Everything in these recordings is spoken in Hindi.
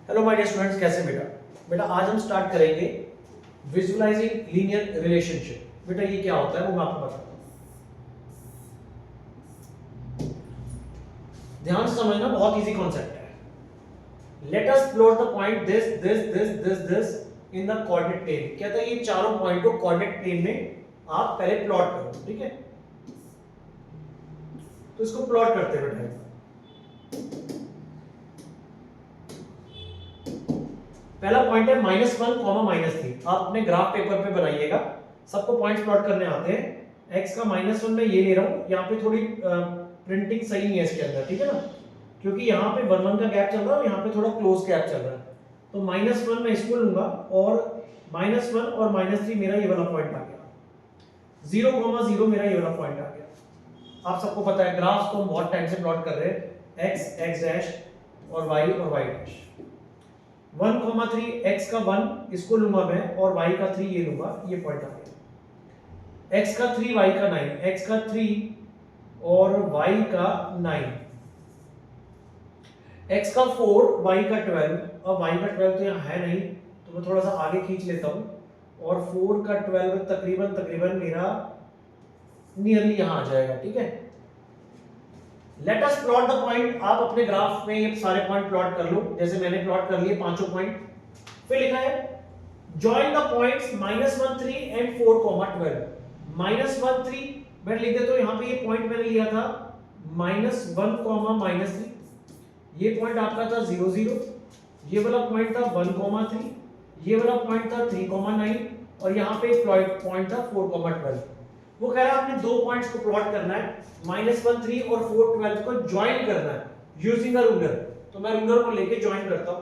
हेलो माय डियर स्टूडेंट्स, कैसे बेटा आज हम स्टार्ट करेंगे विजुअलाइजिंग लीनियर रिलेशनशिप। बेटा ये क्या होता है वो मैं आपको बताता हूँ, ध्यान से समझना, बहुत इजी कॉन्सेप्ट है। Let us plot the point this in the coordinate plane. कहता है ये चारों पॉइंट को कोऑर्डिनेट प्लेन में आप पहले प्लॉट करो, ठीक है। तो इसको प्लॉट करते हैं बेटा। पहला पॉइंट है -1, -3। आप अपने ग्राफ पेपर पे बनाइएगा, सबको पॉइंट्स प्लॉट करने आते हैं। x का -1 में ये ले रहा हूं, यहाँ पे थोड़ी प्रिंटिंग सही नहीं है इसके अंदर, ठीक है ना, क्योंकि यहाँ पे 1 1 का गैप चल रहा है और यहाँ पे थोड़ा क्लोज गैप चल रहा है। तो -1 में इसको लूंगा और -1 और -3 मेरा ये वाला पॉइंट आ गया। 0, 0 मेरा ये वाला पॉइंट आ गया। आप सबको पता है ग्राफ को हम बहुत टाइम से प्लॉट कर रहे हैं, x डैश और y डैश। 1,3 x का 1 इसको लूंगा मैं और y का 3 ये लूंगा, ये पॉइंट आ गया। x का 3 y का 9, x का 3 और y का 9, x का 4 y का 12। अब y का 12 तो यहाँ है नहीं, तो मैं थोड़ा सा आगे खींच लेता हूं और 4 का 12 तकरीबन मेरा नियरली यहां आ जाएगा, ठीक है। Let us plot the point. आप अपने ग्राफ में ये सारे पॉइंट प्लॉट कर लो, जैसे मैंने प्लॉट कर लिए पांचों पॉइंट। फिर लिखा है जॉइन द पॉइंट्स -1 3 एंड 4, 12। -1 3 मैं लिख देता हूं, यहां पे ये पॉइंट मैंने लिया था -1, -3। ये पॉइंट आपका था 0 0, ये वाला पॉइंट था 1, 3, ये वाला पॉइंट था 3, 9 और यहां पे एक पॉइंट था 4, 12। वो कह रहा है आपने दो पॉइंट्स को प्लॉट करना है, -1 3 और 4 12 को ज्वाइन करना है यूजिंग अ रूलर। तो मैं रूलर को लेके ज्वाइन करता हूं।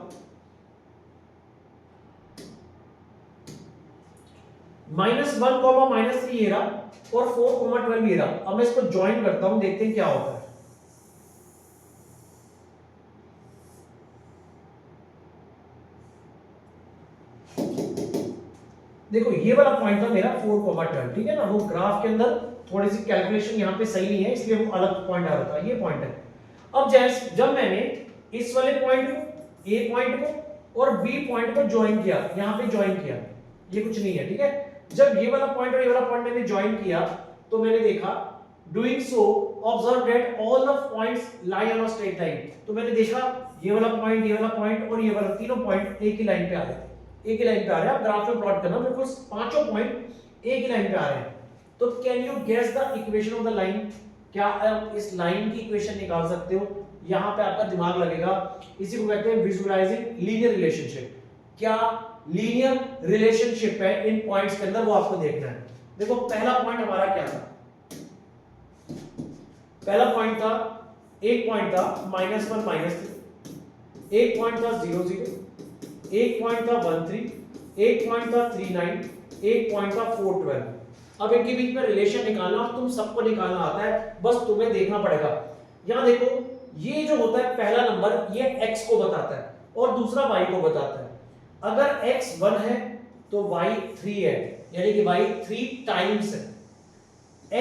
-1, -3 ये रहा और 4, 12 ये रहा। अब मैं इसको ज्वाइन करता हूं, देखते हैं क्या होता है। देखो ये वाला पॉइंट था मेरा 4, 12, ठीक है ना। वो ग्राफ के अंदर थोड़ी सी कैलकुलेशन यहाँ पे सही नहीं है, इसलिए वो अलग पॉइंट आ रहा था। ये पॉइंट है। अब जब मैंने इस वाले पॉइंट को, ए पॉइंट को और बी पॉइंट को ज्वाइन किया, यहाँ पे ज्वाइन किया, ये कुछ नहीं है, ठीक है। जब ये वाला पॉइंट और ये वाला पॉइंट मैंने ज्वाइन किया तो मैंने देखा, doing so observe that all the points lie on a straight line. तो मैंने देखा ये वाला पॉइंट, ये वाला पॉइंट और ये वाला, तीनों पॉइंट एक ही लाइन पे आ रहे थे, एक ही लाइन पे आ रहे हैं। आप ग्राफ में प्लॉट करना, बिल्कुल पांचों पॉइंट एक ही लाइन पे आ रहे हैं। तो can you guess the equation of the line? क्या आप इस लाइन की इक्वेशन निकाल सकते हो? यहां पे आपका दिमाग लगेगा। इसी को कहते हैं विजुअलाइजिंग लीनियर रिलेशनशिप। क्या लीनियर रिलेशनशिप है इन पॉइंट्स के अंदर, वो आपको देखना है। देखो पहला पॉइंट हमारा क्या था, पहला पॉइंट था, एक पॉइंट था -1 -3, एक पॉइंट था 0 0, एक पॉइंट था 1 3, एक पॉइंट था 3 9, एक पॉइंट था 4 12। अब इनके बीच में रिलेशन निकालना, तुम सबको निकालना आता है, बस तुम्हें देखना पड़ेगा। यहां देखो ये जो होता है पहला नंबर, ये x को बताता है और दूसरा y को बताता है। अगर x 1 है तो y 3 है, यानी कि y 3 टाइम्स है।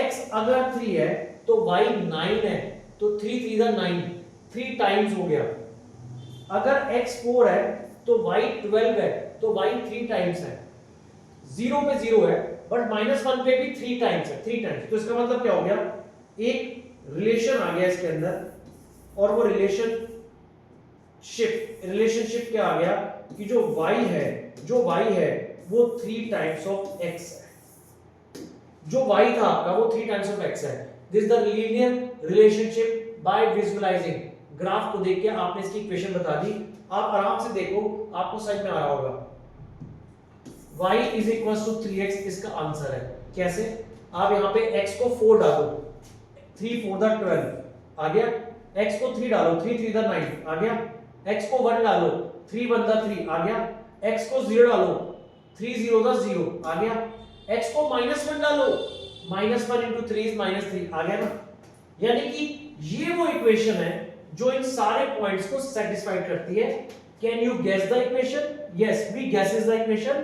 x अगर 3 है तो y 9 है, तो 3 3 9, 3 टाइम्स हो गया। अगर x 4 है तो y 12 है, तो y 3 टाइम्स है। 0 पे 0 है बट -1 पे भी 3 टाइम्स है, 3 टाइम्स। तो इसका मतलब क्या हो गया, एक रिलेशन आ गया इसके अंदर, और वो रिलेशनशिप क्या आ गया कि जो y है वो 3 टाइम्स ऑफ x है। जो y था आपका वो 3 टाइम्स ऑफ x है। This is the linear relationship by visualizing. Graph को देख के आपने इसकी इक्वेशन बता दी। आप आराम से देखो, आपको समझ में आ रहा होगा। y is equal to 3x इसका आंसर है। कैसे? आप यहां पे x को 4 डालो, 3 4 12 आ गया। x को 3 डालो, 3 3 9 आ गया। x को 1 डालो, 3 1 3 आ गया। x को 0 डालो, 3 0 0 आ गया। x को -1 डालो, -1 * 3 is -3 आ गया ना। यानी कि ये वो इक्वेशन है जो इन सारे पॉइंट्स को सेटिस्फाई करती है। Can you guess the equation? Yes, we guesses the equation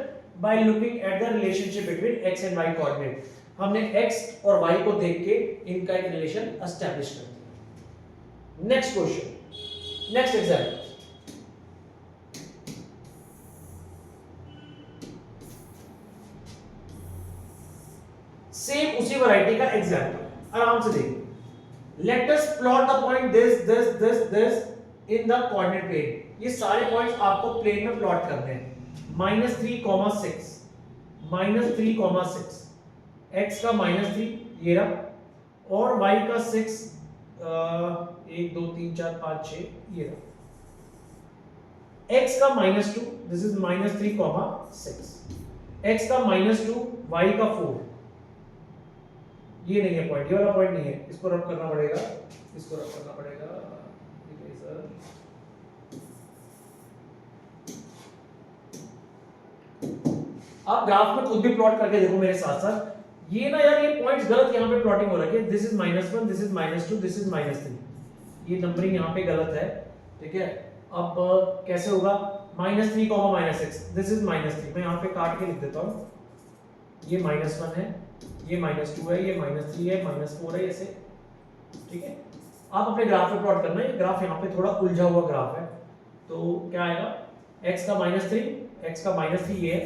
by looking at the relationship between x and y coordinate। हमने x और y को देख के इनका एक रिलेशन एस्टैब्लिश कर दिया। Next question, next example. Same उसी वैरायटी का एग्जांपल आराम से देखिए। Let us plot the point this in the coordinate plane. ये सारे पॉइंट्स आपको प्लेन में प्लॉट करने हैं। -3,6 -3,6 x का -3 ये रहा, और y का 6 1 2 3 4 5 6 ये रहा, x का -2 दिस इज -3,6, x का -2 y का 4, ये नहीं है पॉइंट, ये वाला पॉइंट नहीं है, इसको रब करना पड़ेगा, इसको रब करना पड़ेगा। आप ग्राफ में खुद भी प्लॉट करके देखो मेरे साथ साथ। ये ना यार, ये पॉइंट्स गलत यहाँ पे प्लॉटिंग हो रखी है। This is -1, this is -2, this is -3, ये नंबरिंग यहाँ पे गलत है, ठीक है। अब कैसे होगा? -3, -6, दिस इज -3, मैं यहाँ पे काट के लिख देता हूँ। ये -1 है, ये -2 है, ये -3 है, -4 है, ऐसे, ठीक है। आप अपने ग्राफ पे प्लॉट करना है। ये ग्राफ यहाँ पे थोड़ा उलझा हुआ ग्राफ है, तो क्या आएगा? x का -3, x का -3 ये है,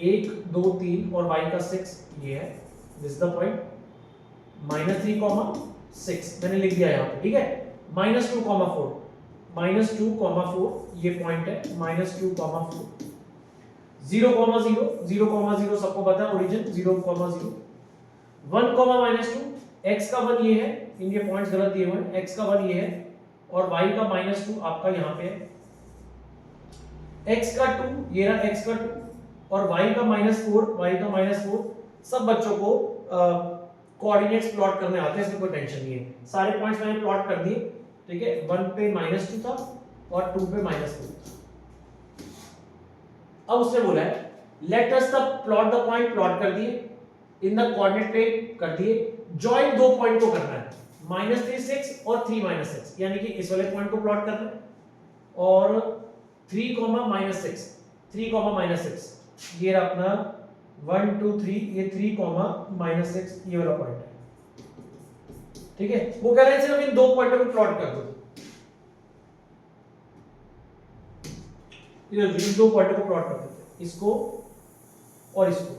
1 2 3 और y का 6 ये है, दिस इज द पॉइंट। -3,6 मैंने लिख दिया यहाँ पे, ठीक है। -2,4, -2,4 ये पॉइंट है, -2,4, 0,0, 0,0 सबको पता है ओरिजिन 0,0, 1, -2, x का 1 ये है, इनके पॉइंट्स गलत दिए हुए हैं, x का 1 ये है, और y का -2 आपका यहाँ पे है, x का 2 ये रहा, x का 2 और y का -4, सब बच्चों को कोऑर्डिनेट्स प्लॉट करने आते हैं, इसमें कोई टेंशन नहीं है। सारे पॉइंट्स मैंने प्लॉट कर दिए, ठीक है। 1 पे -2 था और 2 पे -4 था। अब उसने बोला है let us the plot the point, plot कर दिए, इन द कोऑर्डिनेट प्लेन कर दिए, जॉइन दो पॉइंट को करना है, -3,6 और 3, यानी कि इस वाले पॉइंट को प्लॉट करना है, और 3, -6, 3, ये रहा अपना 1 2 3, ये 3, -6 ये वाला पॉइंट है, ठीक है। वो कह रहे हैं सिर्फ इन दो पॉइंटों को प्लॉट कर दो, इन दो पॉइंटों को प्लॉट कर देते हैं, इसको और इसको।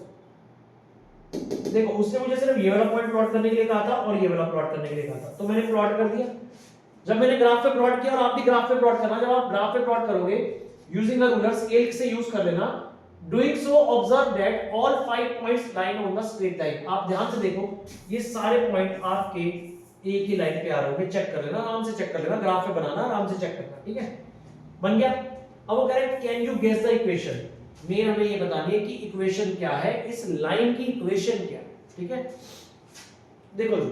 देखो उसने मुझे सिर्फ ये वाला पॉइंट प्लॉट करने के लिए कहा था और ये वाला प्लॉट करने के लिए कहा था, तो मैंने प्लॉट कर दिया। जब मैंने ग्राफ पे प्लॉट किया, और आप भी ग्राफ पे प्लॉट करना, जब आप ग्राफ पे प्लॉट करोगे यूजिंग द रूलर, स्केल से यूज कर लेना। Doing so observe that all 5 points line on the straight line. आप ध्यान से देखो, ये सारे पॉइंट आपके एक ही लाइन पे आ रहे होंगे, चेक कर लेना, आराम से चेक कर लेना, ग्राफ पे बनाना, आराम से चेक करना, ठीक है। बन गया। अब वो कह रहे हैं can you guess the equation, मेन हमें ये बतानी है कि इक्वेशन क्या है, इस लाइन की इक्वेशन क्या है, ठीक है। देखो जी,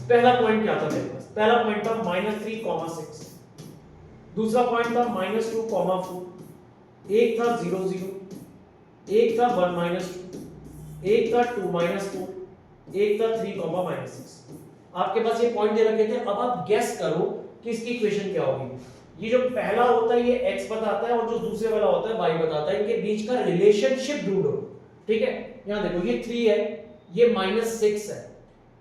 पहला पॉइंट क्या था मेरे पास? पहला पॉइंट था -3,6, दूसरा पॉइंट था -2,4, एक था 0 0, एक था 1 -2, एक था 2 -4, एक था 3, -6। आपके पास ये पॉइंट दे रखे थे। अब आप गेस करो कि इसकी इक्वेशन क्या होगी। ये जो पहला होता है ये x बताता है, और जो दूसरे वाला होता है y बताता है। इनके बीच का रिलेशनशिप ढूंढो, ठीक है। यहां देखो ये 3 है, ये -6 है,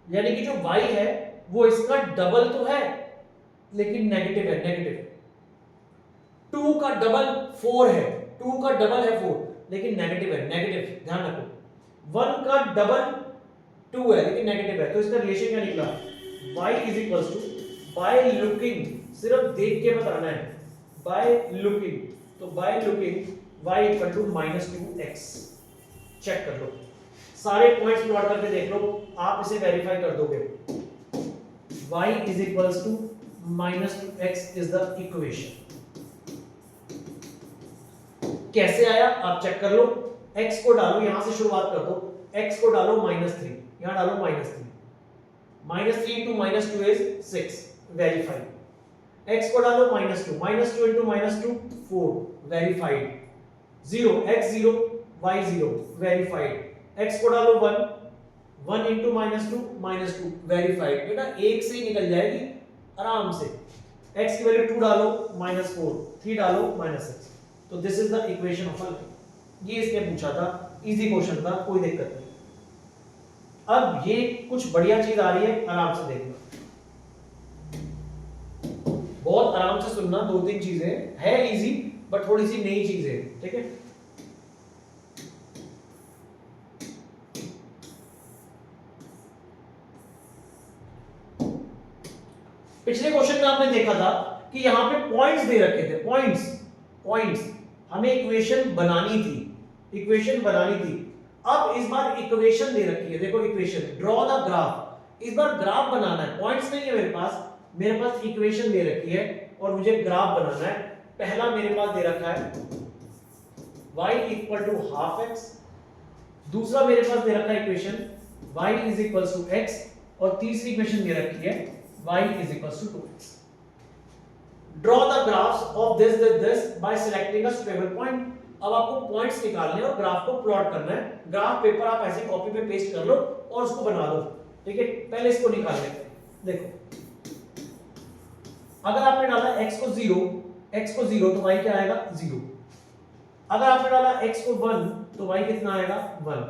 यानी कि जो y है वो इसका डबल तो है लेकिन नेगेटिव है, नेगेटिव। 2 का डबल 4 है, 2 का डबल है 4 लेकिन नेगेटिव है, नेगेटिव, ध्यान रखो। 1 का डबल 2 है लेकिन नेगेटिव है, तो इसका रिलेशन क्या निकला? y is equal to, by looking, सिर्फ देख के बताना है, बाय लुकिंग, तो by looking y equal to -2x। Check कर लो, सारे पॉइंट्स प्लॉट करके देख लो, आप इसे वेरीफाई कर दोगे। y is equal to -2x is the equation. कैसे आया आप चेक कर लो। x को डालो, यहां से शुरुआत कर दो, x को डालो -3, यहां डालो -3, -3 into -2 is 6, वेरीफाइड। x को डालो -2, -2 into -2 4, verified. 0, x 0, y 0, verified. x को डालो 1, 1 into -2, -2, वेरीफाइड। बेटा एक से ही निकल जाएगी आराम से। x की वैल्यू 2 डालो, -4, 3 डालो, -6। तो this is the equation of a, ये इसने पूछा था, इजी क्वेश्चन था, कोई दिक्कत नहीं। अब ये कुछ बढ़िया चीज आ रही है, आराम से देखना, बहुत आराम से सुनना। 2-3 चीजें है इजी, बट थोड़ी सी नई चीजें, ठीक है। पिछले क्वेश्चन में आपने देखा था कि यहाँ पे पॉइंट्स दे रखे थे, पॉइंट्स हमें इक्वेशन बनानी थी। अब इस बार इक्वेशन दे रखी है, देखो इक्वेशन, ड्रॉ द ग्राफ। इस बार ग्राफ बनाना है, पॉइंट्स नहीं है मेरे पास इक्वेशन दे रखी है और मुझे ग्राफ बनाना है। पहला मेरे पास दे रखा है y equal to half x, दूसरा मेरे पास दे रखा है equation y is equal to x, और तीसरी इक्वेशन दे रखी है y is equal to 2x। Draw the graphs of this by selecting a suitable point. अब आपको पॉइंट्स निकालने और ग्राफ को प्लॉट करना है। ग्राफ पेपर आप ऐसे कॉपी पे पेस्ट कर लो और उसको बना दो, ठीक है। पहले इसको निकाल लेते हैं। देखो अगर आपने डाला x को 0 तो y क्या आएगा 0। अगर आपने डाला x को 1 तो y कितना आएगा 1।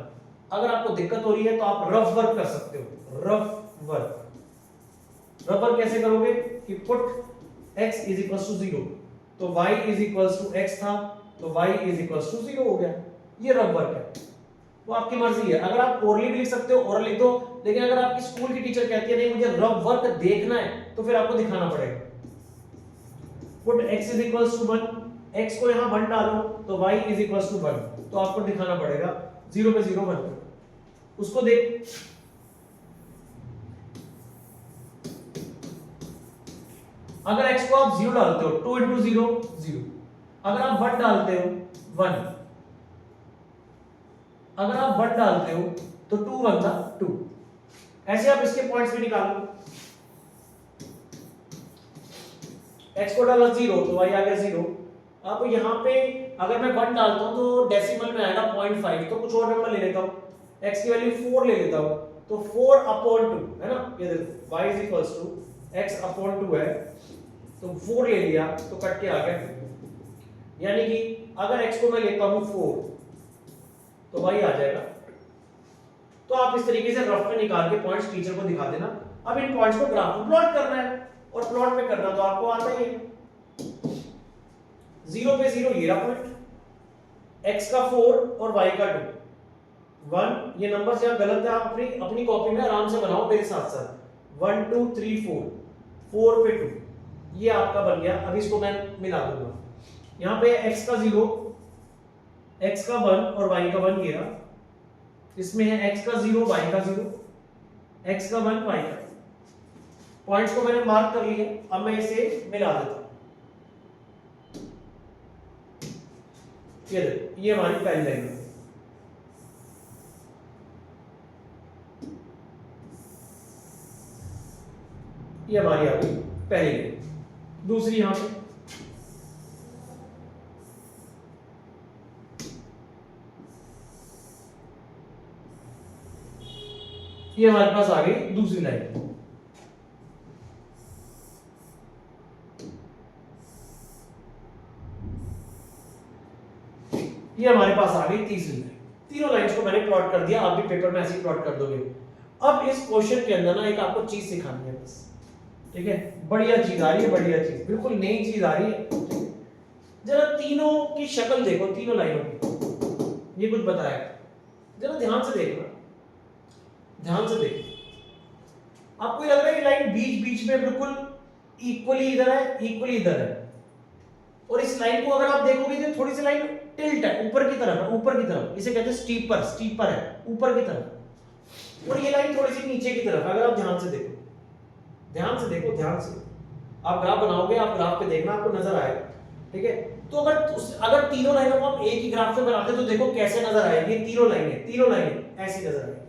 अगर आपको दिक्कत हो रही है तो आप रफ वर्क कर सकते हो। रफ वर्क कैसे करोगे कि put x is equal to 0 तो y is equal to x था तो y इज इक्वल टू 0 हो गया। ये रफ वर्क है, वो आपकी मर्जी है। अगर आप ओरली भी लिख सकते हो, ओरल लिख दो, लेकिन अगर आपकी स्कूल की टीचर कहती है नहीं मुझे रफ वर्क देखना है तो फिर आपको दिखाना पड़ेगा। Put x is equal to 1, x को यहां 1 डालो तो y इज इक्वल टू 1, तो आपको दिखाना पड़ेगा 0 पे 0 1 पे। उसको देख, अगर x को आप 0 डालते हो 2 इंटू 0 0, अगर आप 1 डालते हो 1, अगर आप 1 डालते हो तो 2 1 था 2। ऐसे आप इसके पॉइंट्स भी निकालो। x को डाला 0 तो y आ गया 0। अब यहाँ पे अगर मैं 1 डालता हूँ तो डेसिमल में आएगा 0.5, तो कुछ और नंबर ले लेता हूँ, x की वैल्यू 4 ले लेता हूँ, तो 4 अपॉन 2 है ना। ये देखो y is equal to x upon 2 है, तो 4 ले लिया तो कट के आ गया। यानी कि अगर x को मैं लेता हूँ 4 तो y आ जाएगा। तो आप इस तरीके से रफ में निकाल के पॉइंट्स टीचर को दिखा देना। अब इन पॉइंट्स को ग्राफ में प्लॉट करना है, और प्लॉट में करना तो आपको आता ही है। 0 पे 0 ये रहा पॉइंट, x का 4 और y का 2 1। ये नंबर यहां गलत है, आप अपनी कॉपी में आराम से बनाओ मेरे साथ साथ। 1 2 3 4, 4 पे 2, ये आपका बन गया। अब इसको मैं मिला दूंगा। यहां पे x का 0, x का 1 और y का 1 ये रहा। इसमें है x का 0 y का 0, x का 1 y का। पॉइंट्स को मैंने मार्क कर लिए, अब मैं इसे मिला देता हूं। ये देखो ये हमारी पहली लाइन है। ये हमारी आ गई पहली लाइन। दूसरी यहां पे ये हमारे पास आ गई दूसरी लाइन। ये हमारे पास आ गई तीसरी लाइन। तीनों लाइंस को मैंने प्लॉट कर दिया, आप भी पेपर में ऐसे ही प्लॉट कर दोगे। अब इस क्वेश्चन के अंदर ना एक आपको चीज सिखानी है बस, ठीक है। बढ़िया चीज आ रही है, बढ़िया चीज, बिल्कुल नई चीज आ रही है। जरा तीनों की शक्ल देखो, तीनों लाइनों की, ये कुछ बताया, जरा ध्यान से देखना, ध्यान से देखो। आपको लग रहा है ये लाइन बीच बीच में बिल्कुल इक्वली इधर है, इक्वली इधर है, और इस लाइन को अगर आप देखोगे तो थोड़ी सी लाइन टिल्ट है, ऊपर की तरफ है, ऊपर की तरफ, इसे कहते हैं स्टीपर, स्टीपर है ऊपर की तरफ, और ये लाइन थोड़ी सी नीचे की तरफ है। अगर आप ध्यान से देखो, ध्यान से देखो, ध्यान से आप ग्राफ बनाओगे, आप ग्राफ पे देखना, आपको नजर आएगा, ठीक है। तो अगर तीनों लाइनों को हम एक ही ग्राफ पे बनाते तो देखो कैसे नजर आएगी। तीनों लाइनें ऐसी नजर आएगी।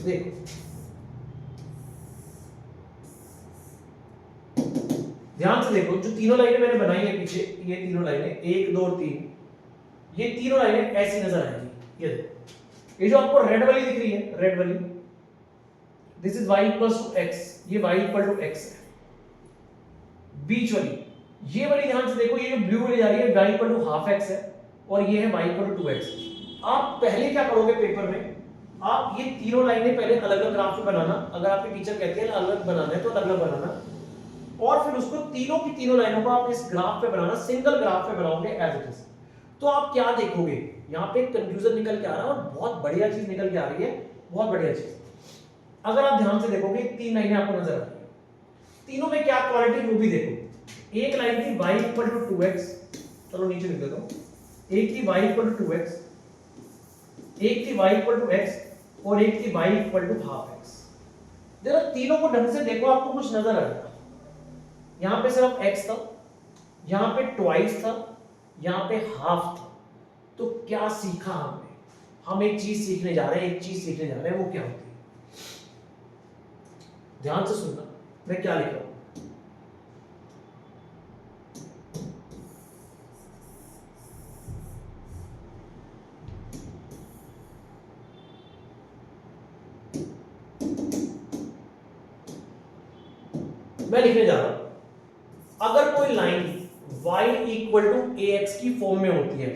देखो ध्यान से देखो, जो तीनों लाइनें मैंने बनाई है पीछे, ये तीनों लाइनें 1 2 और 3, ये तीनों लाइनें ऐसी नजर आएंगी। ये देखो, ये जो आपको रेड वाली दिख रही है, रेड वाली, this is y equals to x, ये y इक्वल टू x है। बीच वाली, ये वाली ध्यान से देखो, ये जो ब्लू वाली जा रही है y equal to half x है, और ये है y इक्वल टू 2x। आप पहले क्या करोगे पेपर में, आप ये तीनों लाइनें पहले अलग अलग ग्राफ पे बनाना। अगर आपकी टीचर कहती है अलग अलग बनाना है तो अलग अलग बनाना, और फिर उसको तीनों की तीनों लाइनों को आप इस ग्राफ पे बनाना, सिंगल ग्राफ पे बनाओगे एज इट इज। तो आप क्या देखोगे, यहाँ पे कंफ्यूजन निकल के आ रहा है, और बहुत बढ़िया चीज निकल के आ रही है, बहुत बढ़िया चीज। अगर आप ध्यान से देखोगे 3 लाइनें आपको नजर आती है, तीनों में क्या क्वालिटी वो भी देखो। एक लाइन थी y इक्वल टू 2x, चलो नीचे लिख देता हूं, एक थी y इक्वल टू 2x, एक थी y इक्वल टू x और एक थी y equal to half x। देखो तीनों को ढंग से देखो, आपको कुछ नजर आएगा। यहां पे सिर्फ x था, यहां पे ट्वाइस था, यहां पे हाफ था। तो क्या सीखा हमने? हम एक चीज सीखने जा रहे हैं, एक चीज सीखने जा रहे हैं, वो क्या होती है? ध्यान से सुनना, मैं क्या लिख रहा हूं। मैं लिखने जा रहा हूं, अगर कोई line y equal to ax की फॉर्म में होती है,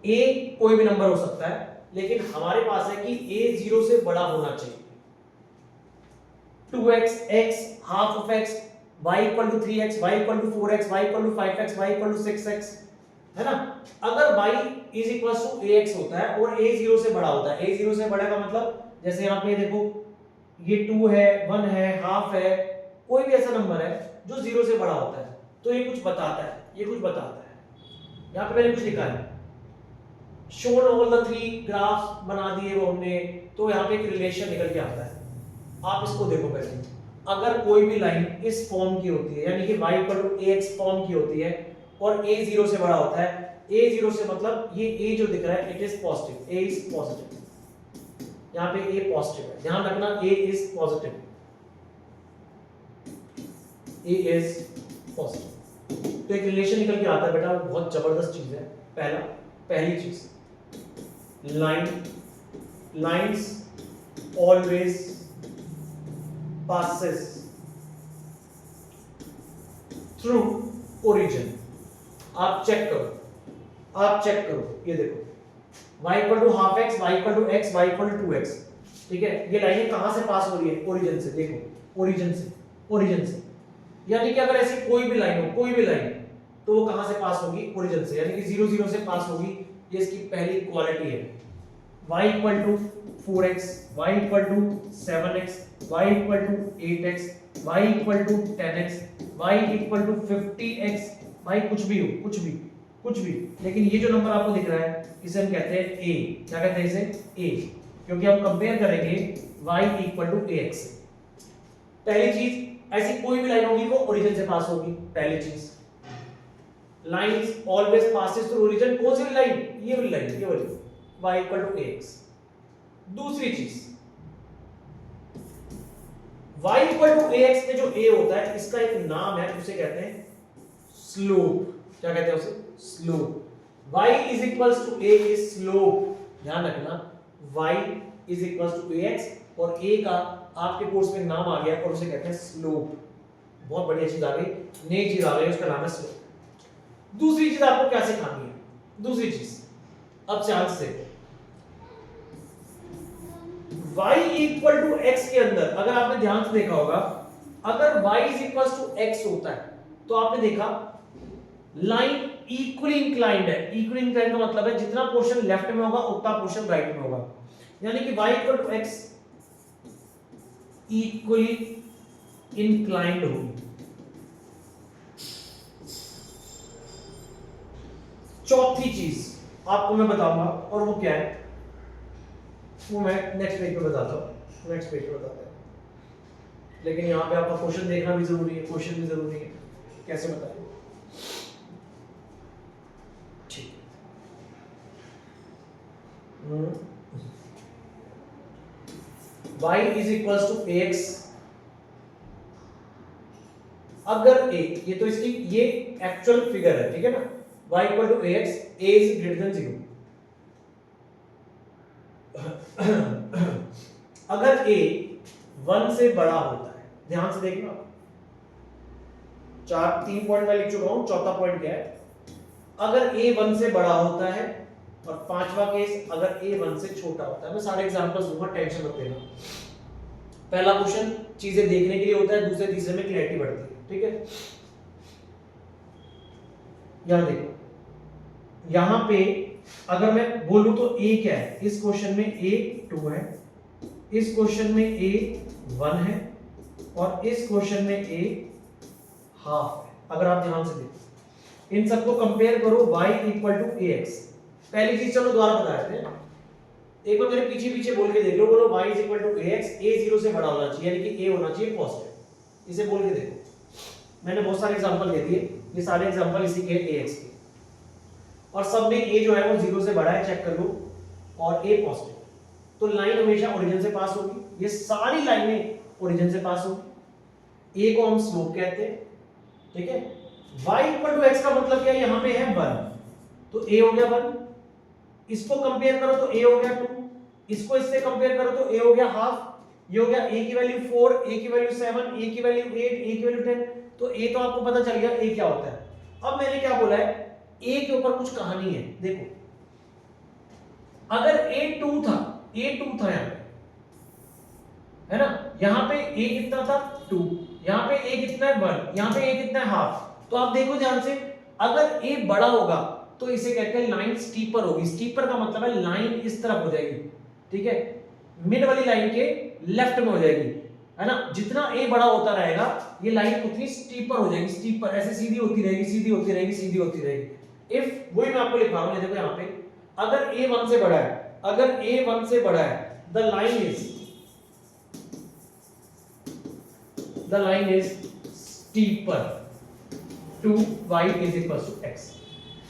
a कोई भी नंबर हो सकता है, लेकिन हमारे पास है कि a 0 से बड़ा होना चाहिए, 2x, x, half of x, y equal to 3x, y equal to 4x, y equal to 5x, y equal to 6x, है ना। अगर y is equal to ax होता है और a 0 से बड़ा होता है, a 0 से बड़ा का मतलब जैसे यहाँ पे देखो ये 2 है, 1 है, हाफ है, कोई भी ऐसा नंबर है जो 0 से बड़ा होता है, तो ये कुछ बताता है, ये कुछ बताता है। यहाँ पे मैंने कुछ लिखा है, शोन ऑल द 3 ग्राफ्स बना दिए वो हमने, तो यहाँ पे एक रिलेशन निकल के आता है। आप इसको देखो पहले, अगर कोई भी लाइन इस फॉर्म की होती है, यानी कि y equal to ax form की होती है और a 0 से बड़ा होता है, a 0 से मतलब ये a जो दिख रहा है it is positive, a is positive, यहाँ पे a पॉजिटिव है, ध्यान रखना a is positive, a is positive. तो एक रिलेशन निकल के आता है बेटा, बहुत जबरदस्त चीज है। पहली चीज, lines always passes through origin। आप चेक करो, ये देखो y equal to half x, y equal to x, y equal to 2x, ठीक है। ये लाइनें कहां से पास हो रही है? ओरिजिन से। देखो ओरिजिन से, यानी कि अगर ऐसी कोई भी लाइन तो वो कहां से पास होगी? ओरिजिन से, यानी कि 0 0 से पास होगी। ये इसकी पहली क्वालिटी है। y equal to 4x, y equal to 7x, y equal to 8x, y equal to 10x, y equal to 50x, भाई कुछ भी हो, कुछ भी, लेकिन ये जो नंबर आपको दिख रहा है इसे हम कहते हैं a। क्या कहते हैं इसे? a, क्योंकि हम कंपेयर करेंगे y इक्वल टू ax से। पहली चीज, ऐसी कोई भी लाइन होगी वो ओरिजिन से पास होगी, पहली चीज। Lines always passes through origin. कौन सी लाइन? ये वाली लाइन, ये वाली, y इक्वल टू ax। दूसरी चीज, y इक्वल टू ax में जो a होता है इसका एक नाम है, उसे कहते हैं स्लोप। क्या कहते हैं उसे? Slope. y is equals to a is slope. ध्यान रखना, y is equals to ax और a का आपके कोर्स में नाम आ गया और उसे कहते हैं स्लोप। बहुत बढ़िया चीज आ गई, नई चीज आ गई, उसका नाम है स्लोप। दूसरी चीज आपको क्या सिखानी है? दूसरी चीज, अब ध्यान से, y इक्वल टू x के अंदर अगर आपने ध्यान से देखा होगा, अगर y is equal to x होता है तो आपने देखा लाइन इक्वली इंक्लाइंड है। इक्वली इंक्लाइंड का मतलब है जितना पोर्शन लेफ्ट में होगा उतना पोर्शन राइट में होगा, यानी कि y equal to x equally inclined होगी। चौथी चीज आपको मैं बताऊंगा और वो क्या है, वो मैं नेक्स्ट पेज पे बताता हूँ, लेकिन यहाँ पे आपका क्वेश्चन देखना भी जरूरी है, कैसे बताएं? ठीक, y is equal to ax। अगर a, ये तो इसकी ये एक्चुअल फिगर है, ठीक है ना, y equal to ax, a is greater than 0। अगर a 1 से बड़ा होता है, ध्यान से देखना, 3 पॉइंट मैं लिख चुका हूं, चौथा पॉइंट क्या है? अगर a 1 से बड़ा होता है, और पांचवा केस अगर a 1 से छोटा होता है। मैं सारे एग्जांपल्स दूंगा, टेंशन मत लेना। पहला क्वेश्चन चीजें देखने के लिए होता है, दूसरे तीसरे में क्लैरिटी बढ़ती है, ठीक है। यहां देखो, यहां पे अगर मैं बोलूं तो a क्या है? इस क्वेश्चन में a 2 है, इस क्वेश्चन में a 1 है और इस क्वेश्चन में a हाफ है। अगर आप ध्यान से देखो इन सबको कंपेयर करो, y इक्वल टू ax। पहली चीज चलो दोबारा बता देते हैं, एक बार मेरे पीछे पीछे बोल के देख लो, बोलो y is equal to ax, a 0 से बड़ा होना चाहिए, यानी कि a होना चाहिए पॉजिटिव। इसे बोल के देखो, मैंने बहुत सारे एग्जांपल दे दिए, ये सारे एग्जांपल इसी के ax के, और सब में a जो है वो 0 से बड़ा है, चेक कर लो, और a पॉजिटिव, तो लाइन हमेशा ओरिजिन से पास होगी। ये सारी लाइनें ओरिजिन से पास होगी, a को हम स्लोप कहते हैं, ठीक है। y इक्वल टू x का मतलब क्या है, यहां पे है 1, तो a हो गया 1, इसको कंपेयर करो तो a हो गया 2, इसको इससे कंपेयर करो तो a हो गया हाफ, ये हो गया a की वैल्यू 4, a की वैल्यू 7, a की वैल्यू 8, a की वैल्यू 10, तो a तो आपको पता चल गया a क्या होता है। अब मैंने क्या बोला है, a के ऊपर कुछ कहानी है, देखो अगर a 2 था, यहां पे है ना, यहां पे a कितना था 2, यहां पे a कितना है 1, यहां पे a कितना है हाफ, तो आप देखो ध्यान से, अगर a बड़ा होगा तो इसे कहते हैं लाइन स्टीपर होगी। स्टीपर का मतलब है लाइन इस तरफ हो जाएगी, ठीक है, मिड वाली लाइन के लेफ्ट में हो जाएगी, है ना। जितना a बड़ा होता रहेगा ये लाइन उतनी स्टीपर हो जाएगी, स्टीपर ऐसे सीधी होती रहेगी, सीधी होती रहेगी, सीधी होती रहेगी। इफ वही मैं आपको लिखा रहा हूं, देखो यहां पे अगर a 1 से बड़ा है, अगर a 1 से बड़ा है, the line is steeper to y is equal to x,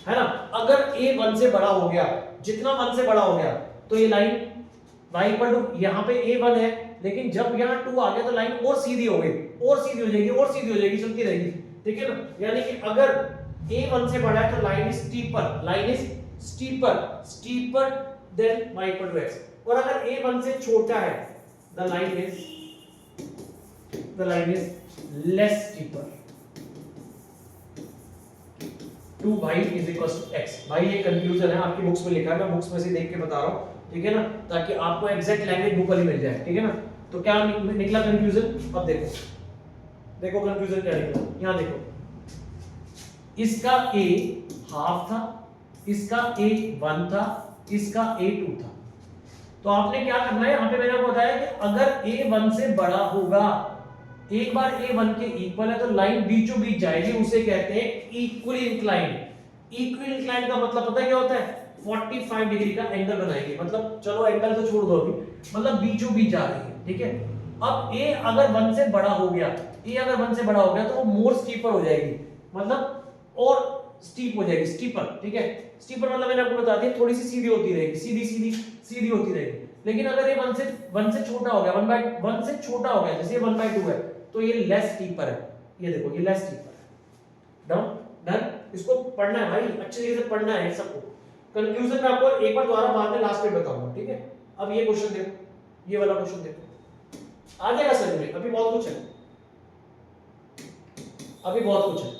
है ना। अगर a 1 से बड़ा हो गया, जितना 1 से बड़ा हो गया, तो ये लाइन y इक्वल टू, यहां पे a 1 है, लेकिन जब यहां 2 आ गया तो लाइन और सीधी हो गई, और सीधी हो जाएगी, और सीधी हो जाएगी, चलती रहेगी, ठीक है ना। यानी कि अगर a 1 से बड़ा है तो line is steeper than y equal to x, और अगर a 1 से छोटा है the line is less steeper to y is equal to x। भाई ये कंक्लूजन है, आपकी बुक्स में लिखा है, मैं बुक्स में से देख के बता रहा हूं, ठीक है ना, ताकि आपको एग्जैक्ट लैंग्वेज बुक वाली मिल जाए, ठीक है ना। तो क्या निकला कंक्लूजन, अब देखो कंक्लूजन क्या निकला, यहां देखो, इसका a हाफ था, इसका a 1 था, इसका a 2 था। तो आपने क्या करना है, यहां पे मैंने आपको बताया कि अगर a 1 से बड़ा होगा, एक बार a 1 के इक्वल है तो लाइन बीचों बीच जाएगी, उसे कहते हैं इक्वली इंक्लाइंड। इक्वली इंक्लाइंड का मतलब पता है क्या होता है, 45 डिग्री का एंगल बनाएगी, मतलब चलो एंगल तो छोड़ दो अभी, मतलब बीचों बीच जा रही है, ठीक है। अब a अगर 1 से बड़ा हो गया, तो वो मोर स्टीपर हो जाएगी, मतलब और स्टीप हो जाएगी, स्टीपर, ठीक है। स्टीपर मतलब मैंने आपको बता दिया, थोड़ी सी सीधी होती रहेगी, सीधी होती रहेगी। लेकिन अगर ये 1 से छोटा हो गया, 1 से छोटा हो गया, जैसे ये 1/2 है, तो ये लेस स्टीपर है, ये देखो ये लेस स्टीपर है। डन, इसको पढ़ना है भाई, अच्छे तरीके से पढ़ना है सबको। कंक्लूजन में आपको एक बार दोबारा बाद में लास्ट में बताऊंगा, ठीक है। अब ये क्वेश्चन देखो, ये वाला क्वेश्चन देखो, आ जाएगा समझ में, अभी बहुत कुछ है, अभी बहुत कुछ है।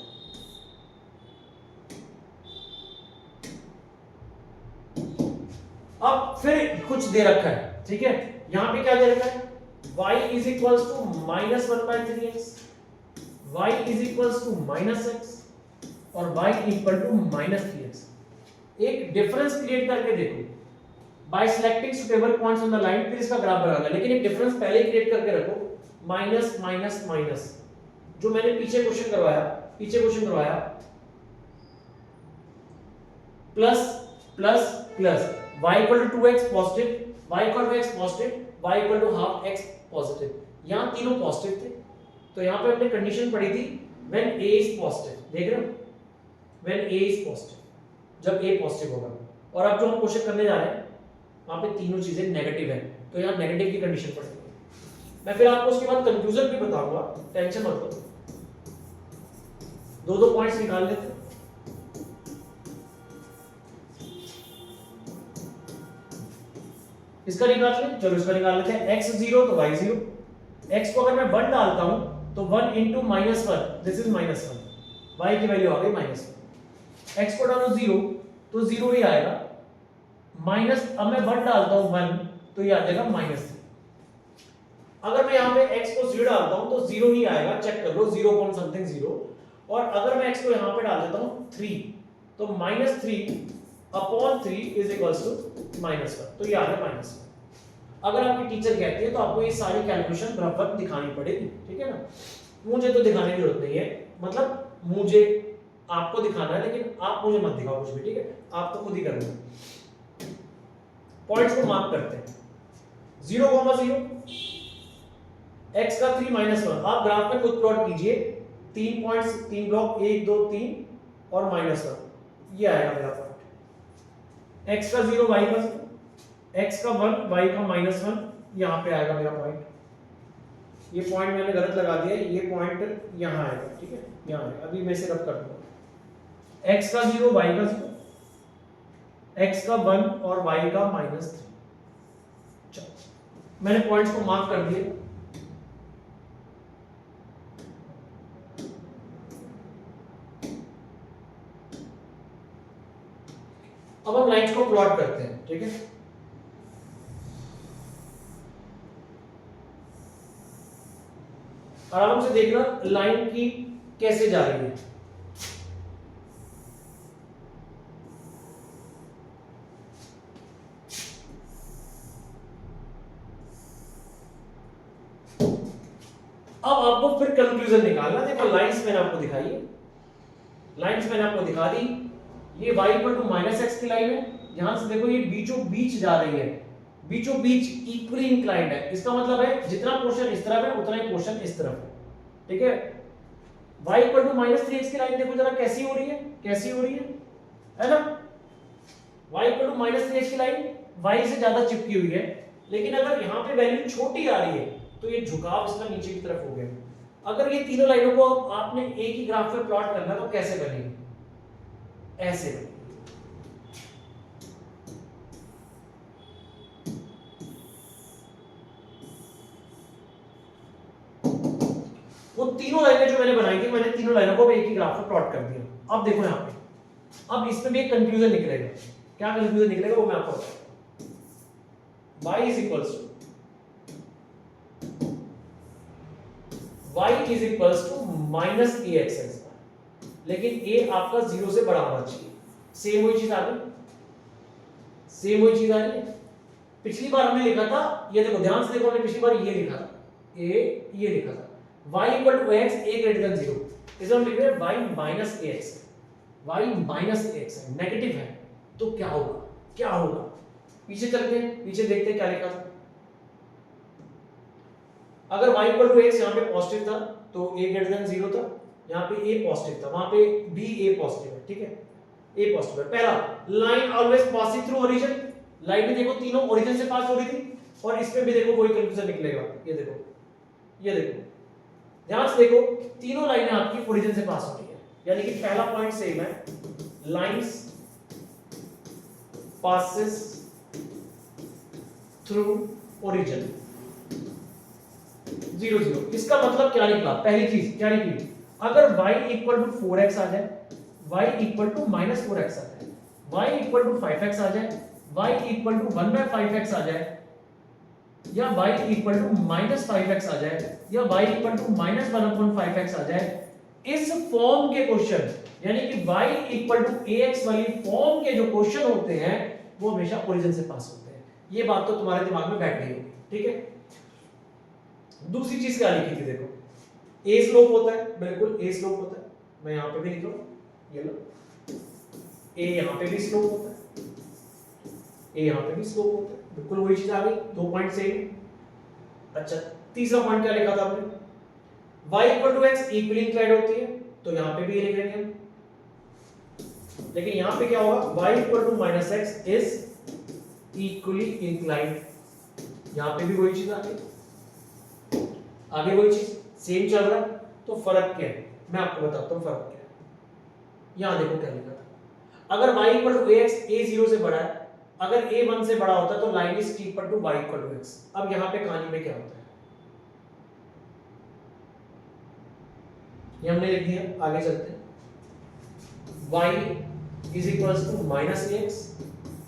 अब फिर कुछ दे रखा है, ठीक है, यहां पे क्या दे रखा है, y is equals to -1/3x, y is equals to -x और y इक्वल टू -3x। एक डिफरेंस क्रिएट करके देखो by selecting suitable points on the line, फिर इसका ग्राफ बनाना, लेकिन एक डिफरेंस पहले ही क्रिएट करके रखो, माइनस माइनस माइनस, जो मैंने पीछे क्वेश्चन करवाया plus plus plus, y equal to 2x positive, y equal to x positive, y equal to half x positive, यहां तीनों पॉजिटिव थे, तो यहां पे हमने कंडीशन पढ़ी थी व्हेन a इज पॉजिटिव, देख रहे हो, व्हेन a इज पॉजिटिव, जब a पॉजिटिव होगा। और अब जो हम क्वेश्चन करने जा रहे हैं वहां पे तीनों चीजें नेगेटिव है, तो यहां नेगेटिव की कंडीशन पड़ेगी। मैं फिर आपको उसके बाद कंक्लूजन भी बताऊंगा, टेंशन मत लो, दो पॉइंट्स निकाल लेते हैं। इसका निकाल लें, चलो इसका निकाल लेते हैं, x 0 तो y 0, x को अगर मैं 1 डालता हूं तो 1 into -1, दिस इज -1, y की वैल्यू आ गई -1, x को डालो 0 तो 0 ही आएगा, माइनस, अब मैं 1 डालता हूं 1 तो ये आ जाएगा -3। अगर मैं यहां पे x को 0 डालता हूं तो 0 ही आएगा, चेक कर लो, 0.something 0, और अगर मैं x को यहां पे डाल देता हूं 3 तो -3/3 इज इक्वल्स टू -1, तो ये आ गया -1। अगर आपकी टीचर कहती है तो आपको ये सारी कैलकुलेशन बराबर दिखानी पड़ेगी, ठीक है ना। मुझे तो दिखाने की जरूरत नहीं है, मतलब मुझे आपको दिखाना है, लेकिन आप मुझे मत दिखाओ कुछ भी, ठीक है, आप तो खुद ही कर लो। पॉइंट्स को मार्क करते हैं, 0,0 x का 3 - 1। आप ग्राफ में खुद प्लॉट कीजिए, 3 पॉइंट्स, 3 ब्लॉक, 1 2 3 और -1, ये आएगा मेरा पॉइंट। x का 0, y का 0, x का 1, y का -1, यहां पे आएगा मेरा पॉइंट। ये पॉइंट मैंने गलत लगा दिया, ये पॉइंट यहां आएगा, ठीक है, यहां आएगा। अभी मैं इसे रब कर दूंगा, x का 0, y का 0, x का 1 और y का -3। चलो मैंने पॉइंट्स को मार्क कर दिए। अब हम लाइंस को प्लॉट करते हैं, ठीक है। आराम से देखना लाइन की कैसे जा रही है। अब आपको फिर कंक्लूजन निकालना। देखो लाइंस मैंने आपको दिखाई है, लाइंस मैंने आपको दिखा दी। ये y - x की लाइन है, यहां से देखो ये बीचों बीच जा रही है, बीचों बीच इक्वली इंक्लाइंड है। इसका मतलब है जितना पोर्शन इस तरफ है उतना ही पोर्शन इस तरफ है, ठीक है। y -3x की लाइन देखो जरा कैसी हो रही है, कैसी हो रही है ना। y -3x की लाइन y से ज्यादा चिपकी हुई है, लेकिन अगर यहाँ पे वैल्यू छोटी आ रही है तो ये झुकाव इसका नीचे की तरफ हो गया। अगर ये तीनों लाइनों को आपने एक ही ग्राफ पे प्लॉट करना तो कैसे बनेगी, ऐसे बनेगी। वो तीनों लाइनें जो मैंने बनाई थी, मैंने तीनों लाइनों को एक ही ग्राफ पे प्लॉट कर दिया। अब देखो यहाँ पे, अब इसमें भी एक कंफ्यूजन निकलेगा। क्या कंफ्यूजन निकलेगा वो मैं आपको बताऊं। y is equals to -ax, लेकिन a आपका 0 से बड़ा होना चाहिए। सेम वही चीज आ गई, सेम वही चीज आ रही है। पिछली बार हमने लिखा था, ये देखो ध्यान से देखो, हमने पिछली बार ये लिखा था, ये लिखा था y = x, a > 0। इसे हम लिख रहे हैं y - ax, y - ax है, नेगेटिव है, तो क्या होगा, क्या होगा। पीछे चलते हैं, पीछे देखते हैं क्या लिखा था। अगर y = x यहाँ पे पॉजिटिव था तो a > 0 था, यहाँ पे a पॉजिटिव था, वहां पे भी a पॉजिटिव है, ठीक है, a पॉजिटिव है। पहला, line always passing through origin. Line में देखो तीनों ओरिजिन से पास हो रही थी, और इसमें भी देखो वही कंक्लूजन निकलेगा। ये देखो, ये देखो, ध्यान से देखो, तीनों लाइनें आपकी ओरिजिन से पास हो रही है, यानी कि पहला पॉइंट सेम है, लाइंस पासेस थ्रू ओरिजिन 0 0। इसका मतलब क्या निकला, पहली चीज क्या निकली, अगर y = 4x आ जाए, y = -4x आ जाए, y = 5x आ जाए, y = 1/5x आ जाए, या y = -5x आ जाए, या y = -1/5x आ जाए, इस फॉर्म के क्वेश्चन, यानी कि y = ax वाली फॉर्म के जो क्वेश्चन होते हैं वो हमेशा ओरिजिन से पास होते हैं। ये बात तो तुम्हारे दिमाग में बैठ गई होगी, ठीक है। दूसरी चीज क्या लिखी थी, देखो a स्लोप होता है, बिल्कुल a स्लोप होता है, मैं यहां पे भी लिख रहा हूं, ये लो, a यहां पे भी स्लोप होता है, a यहां पे भी स्लोप होता है, बिल्कुल वही चीज आ गई, 2 पॉइंट सेम। अच्छा, तीसरा पॉइंट क्या लिखा था आपने, y = x इक्वली इंक्लाइंड होती है, तो यहां पे भी ये लिख रहे हैं हम, लेकिन यहां पे क्या होगा, y = -x is equally inclined, यहां पे भी वही चीज आ गई, आगे वही चीज सेम चल रहा है। तो फर्क क्या है, मैं आपको बताता हूं फर्क क्या है। यहां देखो क्या लिखा था, अगर y = ax, a 0 से बड़ा है, अगर a 1 से बड़ा होता है तो line is equal to y = x। अब यहां पे कहानी में क्या होता है, ये हमने लिख दिया, आगे चलते हैं। y = -ax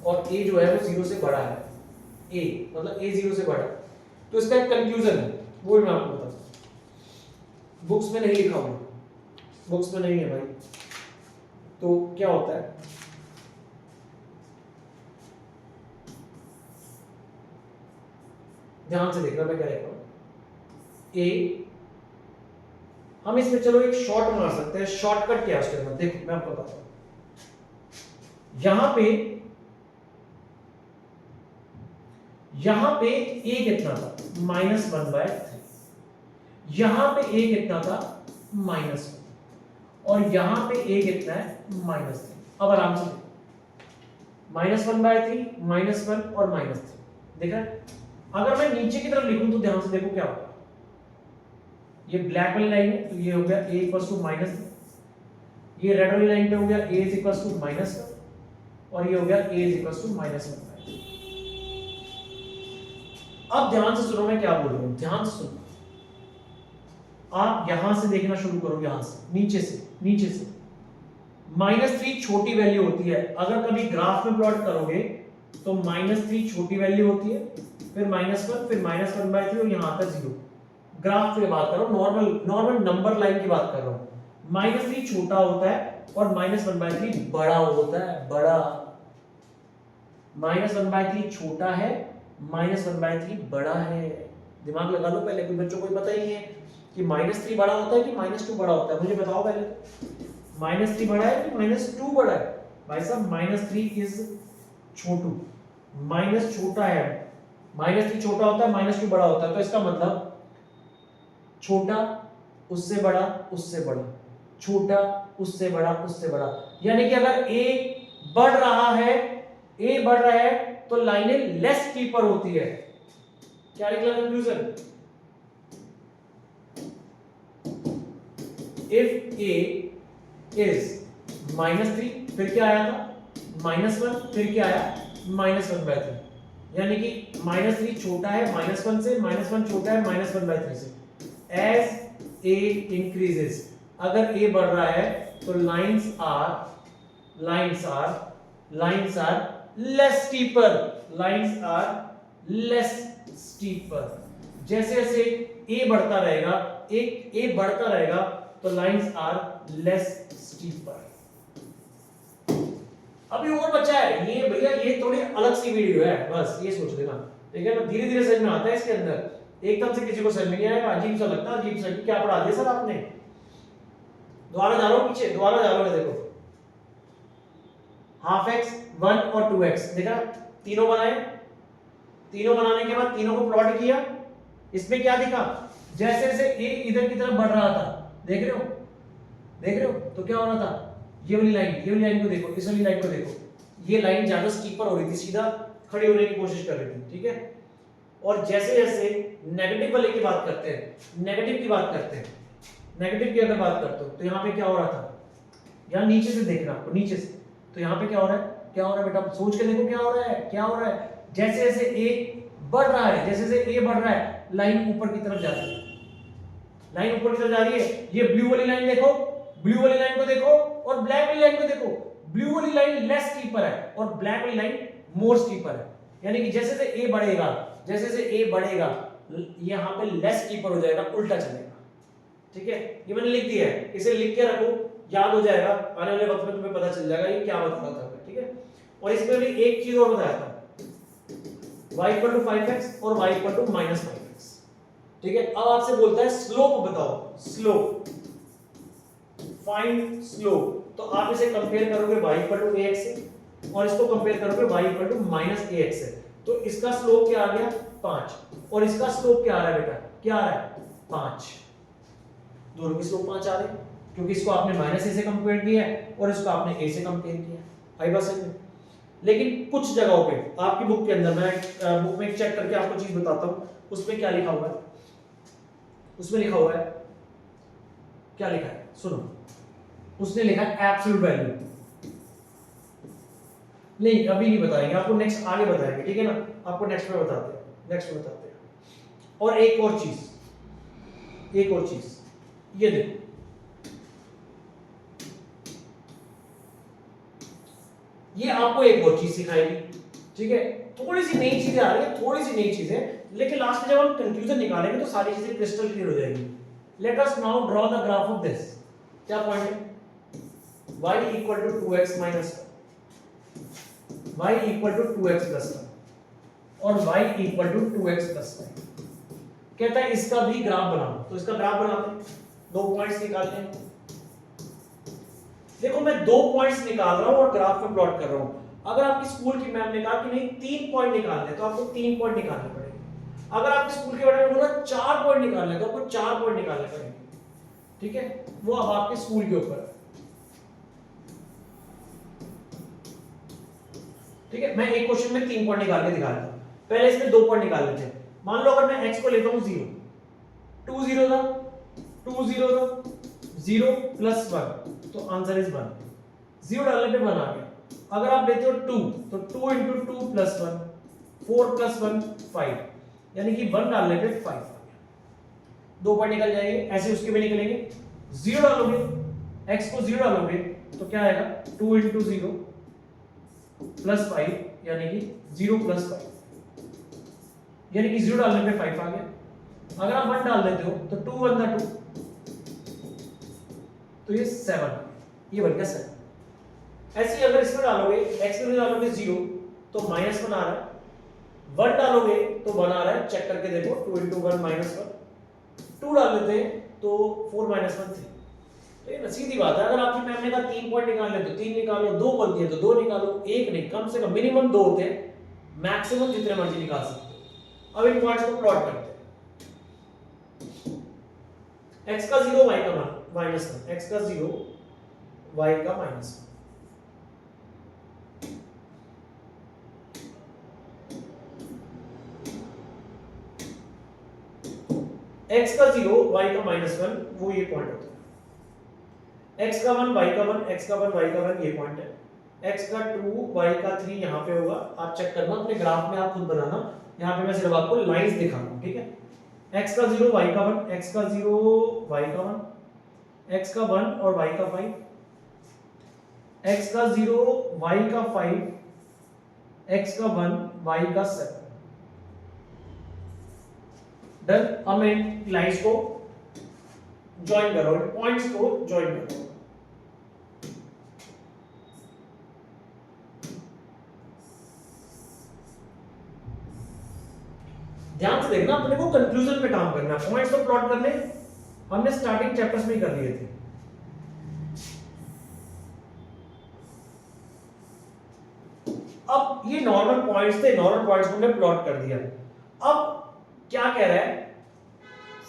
और a जो है वो 0 से बड़ा है, a मतलब a 0 से बड़ा है, तो इसका एक कंक्लूजन है, वो मैं आपको बताता हूं। बुक्स में नहीं लिखा हुआ, बुक्स में नहीं है भाई। तो क्या होता है, ध्यान से देखना मैं क्या लिख रहा हूं। ए, हम इसमें चलो एक शॉर्ट मार सकते हैं, शॉर्टकट क्या है उसके अंदर, देखो मैं आपको बताता हूं। यहां पे ए कितना था, -1/3। यहां पे ए कितना था, -1, और यहां पे ए कितना है, -3। अब आराम से -1/3, -1 और -3 देखा है? अगर मैं नीचे की तरफ लिखूं तो ध्यान से देखो क्या होगा। ये ब्लैक वाली लाइन है तो ये हो गया a = -3, ये रेड वाली लाइन पे हो गया a = -1, और ये हो गया a = -1/3। अब ध्यान से सुनो मैं क्या बोल रहा हूं, ध्यान से सुनो। आप यहां से देखना शुरू करो, यहां से नीचे से -3 छोटी वैल्यू होती है। अगर कभी ग्राफ में प्लॉट करोगे तो -3 छोटी वैल्यू होती है, फिर -1, फिर -1/3 और यहां तक 0। ग्राफ की बात कर रहा हूं, नॉर्मल नंबर लाइन की बात कर रहा हूं। -3 छोटा होता है और -1/3 बड़ा होता है, बड़ा। -1/3 छोटा है, -1/3 बड़ा है। दिमाग लगा लो पहले, कोई बच्चों को पता ही नहीं है कि -3 बड़ा होता है कि -2 बड़ा होता है, मुझे बताओ पहले। -3 बड़ा है कि -2 बड़ा है? भाई साहब -3 इज छोटू, माइनस छोटा है, -3 छोटा होता है, -2 बड़ा होता है। तो इसका मतलब छोटा उससे बड़ा उससे बड़ा, छोटा उससे बड़ा उससे बड़ा। यानी कि अगर a बढ़ रहा है तो लाइनें लेस स्टीपर होती है। क्या निकला कंक्लूजन? इफ a is -3, फिर क्या आया था, -1, फिर क्या आया, -1/3। यानी कि -3 छोटा है -1 से, -1 छोटा है -1/3 से। As a increases, अगर a बढ़ रहा है तो lines are less steeper, जैसे जैसे a बढ़ता रहेगा तो lines are less steeper। अभी और बचा है ये भैया, ये थोड़ी अलग सी वीडियो है, बस ये सोच लेना, ठीक है ना। धीरे धीरे समझ में आता है इसके अंदर, एकदम से किसी को समझ में नहीं आएगा, अजीब सा लगता है, अजीब सा क्या पढ़ा दिया सर आपने। दोबारा जा लो पीछे, दोबारा जा लो, देखो ½ x 1 और 2x देखा, तीनों बनाए, तीनों बनाने के बाद तीनों को प्लॉट किया। इसमें क्या दिखा, जैसे जैसे a इधर की तरफ बढ़ रहा था, देख रहे हो तो क्या हो रहा था, ये वाली लाइन को देखो, इस वाली लाइन को देखो, ये लाइन ज्यादा स्टीपर हो रही थी, सीधा खड़े होने की कोशिश कर रही थी, ठीक है। और जैसे जैसे नेगेटिव वाले की बात करते हैं, नेगेटिव की अगर बात करते हो तो यहाँ पे क्या हो रहा था, यहाँ नीचे से देखना आपको, नीचे से, तो यहाँ पे क्या हो रहा है बेटा, सोच के देखो क्या हो रहा है। जैसे जैसे a बढ़ रहा है, लाइन ऊपर की तरफ जा रही है, ये ब्लू वाली लाइन देखो, ब्लू वाली लाइन को देखो और ब्लैक वाली लाइन को देखो। ब्लू वाली लाइन लेस स्टीपर है और ब्लैक वाली लाइन मोर स्टीपर है। यानी कि जैसे जैसे a बढ़ेगा, यहाँ पे लेस स्टीपर हो जाएगा, उल्टा चलेगा, ठीक है। ये मैंने लिख दिया है, इसे लिख के रखो, याद हो जाएगा, आने वाले वक्त में तुम्हें पता चल जाएगा ये क्या बता रहा था, ठीक है। और इसमें भी एक चीज और बताया था, y = 5x और y = -5x, ठीक है। अब आपसे बोलता है स्लोप बताओ, स्लोप, फाइंड स्लोप। तो आप इसे कंपेयर करोगे y = ax से और इसको कंपेयर करोगे y = -ax से, तो इसका स्लोप क्या आ गया, 5, और इसका स्लोप क्या आ रहा है बेटा, क्या आ रहा है, 5। दोनों की स्लोप 5 आ रही है, क्योंकि इसको आपने -a से कंपेयर किया है और इसको आपने a से कंपेयर किया है, आई बात समझ में। लेकिन कुछ जगहों पे आपकी बुक के अंदर, मैं बुक में चेक करके आपको चीज बताता हूं, उसमें क्या लिखा हुआ है, क्या लिखा है सुनो, उसने लिखा है एब्सोल्यूट वैल्यू। नहीं अभी नहीं बताएंगे, आपको नेक्स्ट आगे बताएंगे, ठीक है ना, आपको नेक्स्ट में बताते हैं। और एक और चीज ये देखो, ये आपको एक और चीज सिखाएगी, ठीक है। थोड़ी सी नई चीजें आ रही है, लेकिन लास्ट में जब हम कंक्लूजन निकालेंगे तो सारी चीजें क्रिस्टल क्लियर हो जाएगी। Let us now draw the graph of this. क्या पॉइंट है, y = 2x - 1, y = 2x + 1, और y equal to 2x plus 5। कहता है इसका भी ग्राफ बनाओ, तो इसका ग्राफ बनाते हैं, 2 पॉइंट्स निकालते हैं। देखो मैं 2 पॉइंट्स निकाल रहा हूं और ग्राफ में प्लॉट कर रहा हूं। अगर आपकी स्कूल की मैम ने कहा कि नहीं 3 पॉइंट निकालने, तो आपको 3 पॉइंट निकालने पड़ेंगे। अगर आपके स्कूल के बारे में बोला 4 पॉइंट निकालने, तो आपको 4 पॉइंट निकालने पड़ेंगे। ठीक है, वो अब आपके स्कूल के ऊपर है। ठीक है, मैं एक क्वेश्चन में 3 पॉइंट निकाल के दिखा रहा हूं। पहले इसमें 2 पॉइंट निकाल लेते हैं। मान लो अगर मैं x को लेता हूं 0, 2 0 था, 2 0 था, 0 प्लस 1, तो आंसर इज 1। 0 डालने पे 1 आ गया। अगर आप लेते हो 2, तो 2 इंटू 2 प्लस 1, 4 प्लस 1 5, यानी कि 1 डालने पे 5 आ गया। 2 पॉइंट निकल जाएंगे। ऐसे उसके भी निकलेंगे। 0 डालोगे, x को 0 डालोगे तो क्या आएगा, 2 इंटू 0 प्लस 5, यानी कि 0 प्लस 5, यानी कि 0 डालने पे 5 आ गया। अगर आप 1 डाल देते हो तो 2 1 था 2, तो ये 7, ये बन गया 7। ऐसे ही अगर इसमें डालोगे, x में डालोगे 0 तो -1 आ रहा है, 1 डालोगे तो 1 आ रहा है। चेक करके देखो, 2 इंटू 1 -1, 2 डाल देते हैं तो 4 - 1 3। तो ये सीधी बात है। अगर आपकी मैम ने कहा 3 पॉइंट निकालने तो 3 निकालो, 2 बनती है तो 2 निकालो, 1 नहीं, कम से कम मिनिमम 2 होते हैं, मैक्सिमम जितने मर्जी निकाल सकते हो। अब इन पॉइंट्स को प्लॉट करते हैं। x का 0 y का -1, x का 0 y का -1। x का 0 y का -1, वो ये पॉइंट होता है। x का 1 y का 1, x का 1 y का 1, ये पॉइंट है। x का 2 y का 3 यहां पे होगा। आप चेक करना अपने ग्राफ में, आप खुद बनाना। यहां पे मैं सिर्फ आपको लाइंस दिखा रहा हूं। ठीक है, x का 0 y का 1, x का 0 y का 1, x का 1 और y का 5, x का 0 y का 5, x का 1 y का 7। डन। अब मैं लाइंस को ज्वाइन कर रहा हूं, पॉइंट्स को ज्वाइन कर रहा हूं। ध्यान से देखना, अपने को कंक्लूजन पे काम करना है। पॉइंट्स तो प्लॉट करने हमने स्टार्टिंग चैप्टर्स में ही कर लिए थे। अब ये नॉर्मल पॉइंट्स थे, नॉर्मल पॉइंट्स को हमने प्लॉट कर दिया। अब क्या कह रहा है,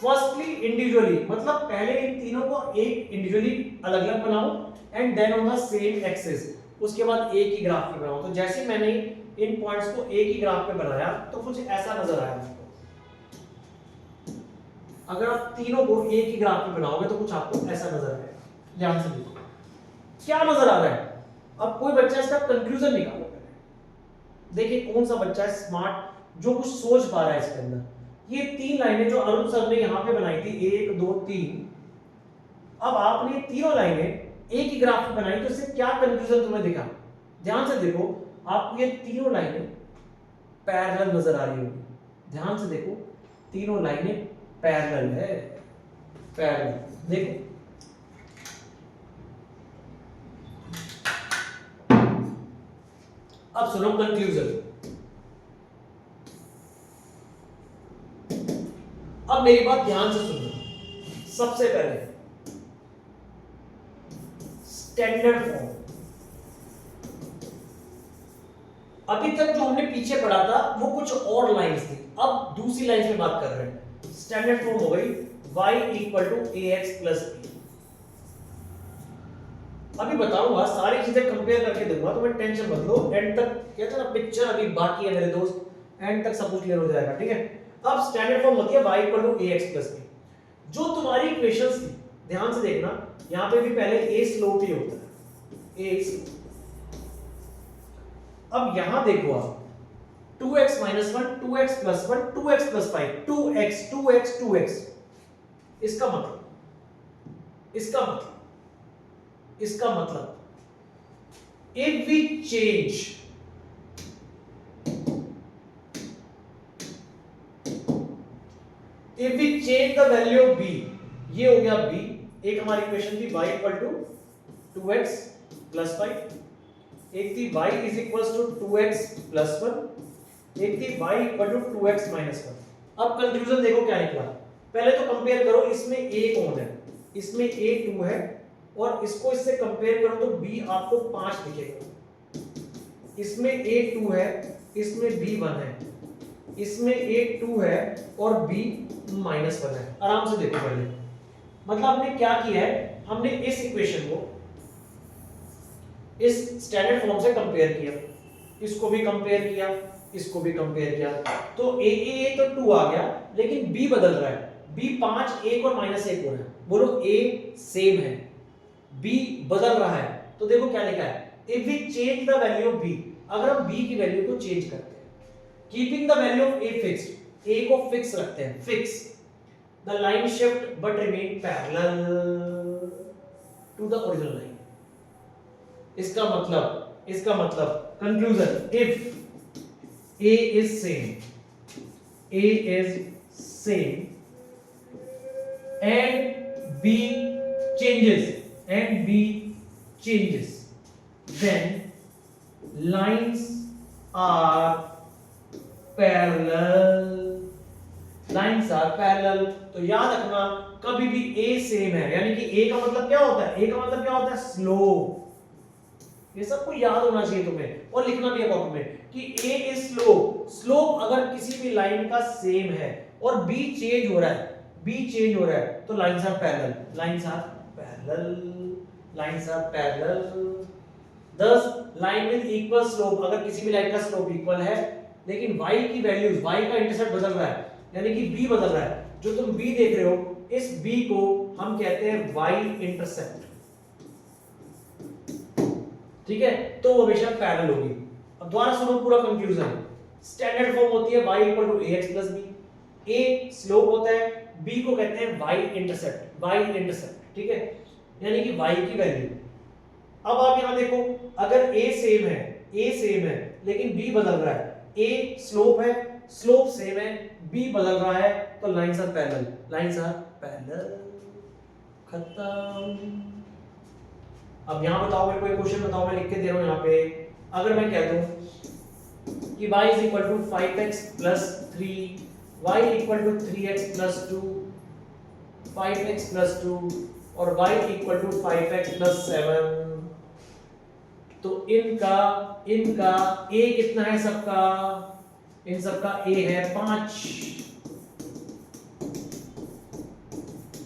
फर्स्टली इंडिविजुअली, मतलब पहले इन तीनों को एक इंडिविजुअली अलग अलग बनाओ and then on the same axis, उसके बाद एक ही ग्राफ पे बनाओ। तो जैसे मैंने इन पॉइंट्स को एक ही ग्राफ पे बनाया तो कुछ ऐसा नजर आया आपको। अगर आप तीनों को एक ही ग्राफ पे बनाओगे तो कुछ आपको ऐसा नजर आएगा। ध्यान से देखो क्या नजर आ रहा है। अब कोई बच्चा इसका कंक्लूजन निकालो। देखिए कौन सा बच्चा है स्मार्ट, जो कुछ सोच पा रहा है इसके अंदर। ये 3 लाइनें जो अरुण सर ने यहां पे बनाई थी, 1 2 3, अब आपने तीनों लाइनें एक ही ग्राफ पे बनाई, तो इससे क्या कंक्लूजन तुम्हें दिखा। ध्यान से देखो, आपको ये तीनों लाइनें पैरेलल नजर आ रही होगी। ध्यान से देखो, तीनों लाइनें पैरेलल है, पैरेलल। देखो अब सुनो कंक्लूजन। अब मेरी बात ध्यान से सुनना। सबसे पहले स्टैंडर्ड फॉर्म, अभी तक जो हमने पीछे पढ़ा था वो कुछ और लाइंस थी, अब दूसरी लाइन में बात कर रहे हैं। स्टैंडर्ड फॉर्म हो गई y equal to ax plus b। अभी बताऊंगा, सारी चीजें कंपेयर करके दूंगा, तो मैं टेंशन मत लो। एंड तक कहते हैं ना, पिक्चर अभी बाकी है मेरे दोस्त, एंड तक सब कुछ क्लियर हो जाएगा। ठीक है, अब स्टैंडर्ड फॉर्म होती है y equal to ax plus b। जो तुम्हारी इक्वेशंस थी, ध्यान से देखना, यहां पे भी पहले a स्लोप ही होता है, a स्लोप। अब यहां देखो आप, 2x minus 1, 2x plus 1, 2x plus 5, 2x, 2x, 2x। इसका मतलब if we change the value of b, ये हो गया b। एक हमारी इक्वेशन थी y equal to 2x plus 5, एक थी y is equal to 2x plus 1, एक थी y equal to 2x minus 1। अब कंक्लूजन देखो क्या निकला। पहले तो कंपेयर करो, इसमें a कौन है, इसमें a 2 है और इसको इससे कंपेयर करो तो b आपको 5 दिखेगा। इसमें a 2 है, इसमें b 1 है, इसमें a 2 है और b माइनस 1 है। आराम से देखो पहले, मतलब हमने क्या किया है, हमने इस इक्वेशन को इस स्टैंडर्ड फॉर्म से कंपेयर किया, इसको भी कंपेयर किया, इसको भी कंपेयर किया, तो a तो 2 आ गया, लेकिन b बदल रहा है, b 5 1 और माइनस 1 हो रहा है। बोलो a सेम है, b बदल रहा है, तो देखो क्या लिखा है, if we change the value of b, अगर हम b की वैल्यू को चेंज करते हैं, keeping the value of a fixed, a को फिक्स रखते हैं, fix, the line shift but remain parallel to the original line. इसका मतलब conclusion, if a is same and b changes, then lines are parallel। तो याद रखना, कभी भी a सेम है, यानी कि a का मतलब क्या होता है, स्लोप। ये सब को याद होना चाहिए तुम्हें, और लिखना भी है कॉपी में कि a इज स्लोप अगर किसी भी लाइन का सेम है और b चेंज हो रहा है, तो lines are parallel. thus line with equal slope, अगर किसी भी लाइन का स्लोप इक्वल है लेकिन y की वैल्यूज, y का इंटरसेप्ट बदल रहा है, यानी कि b बदल रहा है, जो तुम b देख रहे हो, इस b को हम कहते हैं y इंटरसेप्ट, ठीक है, तो वो हमेशा पैरेलल होगी। अब दोबारा सुनो पूरा कंक्लूजन। स्टैंडर्ड फॉर्म होती है y equal to ax plus b, a slope होता है, b को कहते हैं y इंटरसेप्ट, ठीक है, यानी कि y की वैल्यू। अब आप यहां देखो, अगर a सेम है लेकिन b बदल रहा है, a स्लोप सेम है, b बदल रहा है, तो लाइंस आर पैरेलल, खत्म। अब यहां बताओ मेरे को एक क्वेश्चन बताओ, मैं लिख के दे रहा हूं यहां पे, अगर मैं कह दूं कि y is equal to 5x plus 3, y equal to 3x plus 2, 5x plus 2 और y equal to 5x plus 7, तो इनका a कितना है सबका, इन सबका a है 5,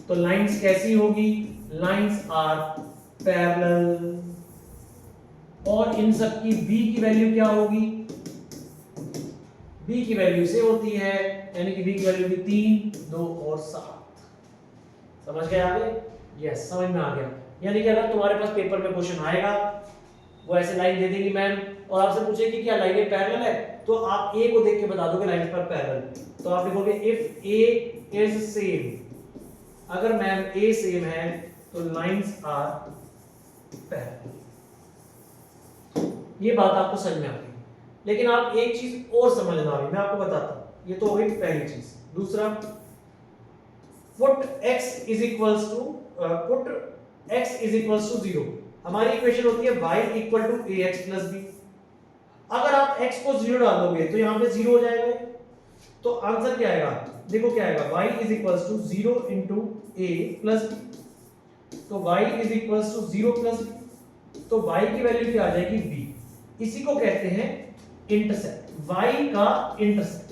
तो लाइंस कैसी होगी, लाइंस आर पैरेलल, और इन सब की b की वैल्यू क्या होगी, b की वैल्यू से होती है, यानी कि b की वैल्यू भी 3, 2 और 7। समझ गए आगे? यस, समझ में आ गया। यानी कि अगर तुम्हारे पास पेपर में क्वेश्चन आएगा, वो ऐसे लाइन दे देगी मैम और आपसे पूछेगी क्या लाइनें पैरेलल है, तो आप a को देख के बता दोगे लाइन पर पैरेलल, तो आप लिखोगे इफ a इज सेम, अगर मैम a सेम है तो लाइंस आर पैरेलल। ये बात आपको समझ में आ गई, लेकिन आप एक चीज और समझना अभी मैं आपको बताता हूं। ये तो हो गई पहली चीज। दूसरा, put x is equals to 0। हमारी इक्वेशन होती है y equal to ax plus b। अगर आप x को 0 डाल दोगे तो यहां पे 0 हो जाएगा, तो आंसर क्या आएगा, देखो क्या आएगा, y is equals to 0 into a plus b, तो y is equals to 0 plus b, तो y की वैल्यू क्या आ जाएगी, b। इसी को कहते हैं इंटरसेप्ट, y का इंटरसेप्ट।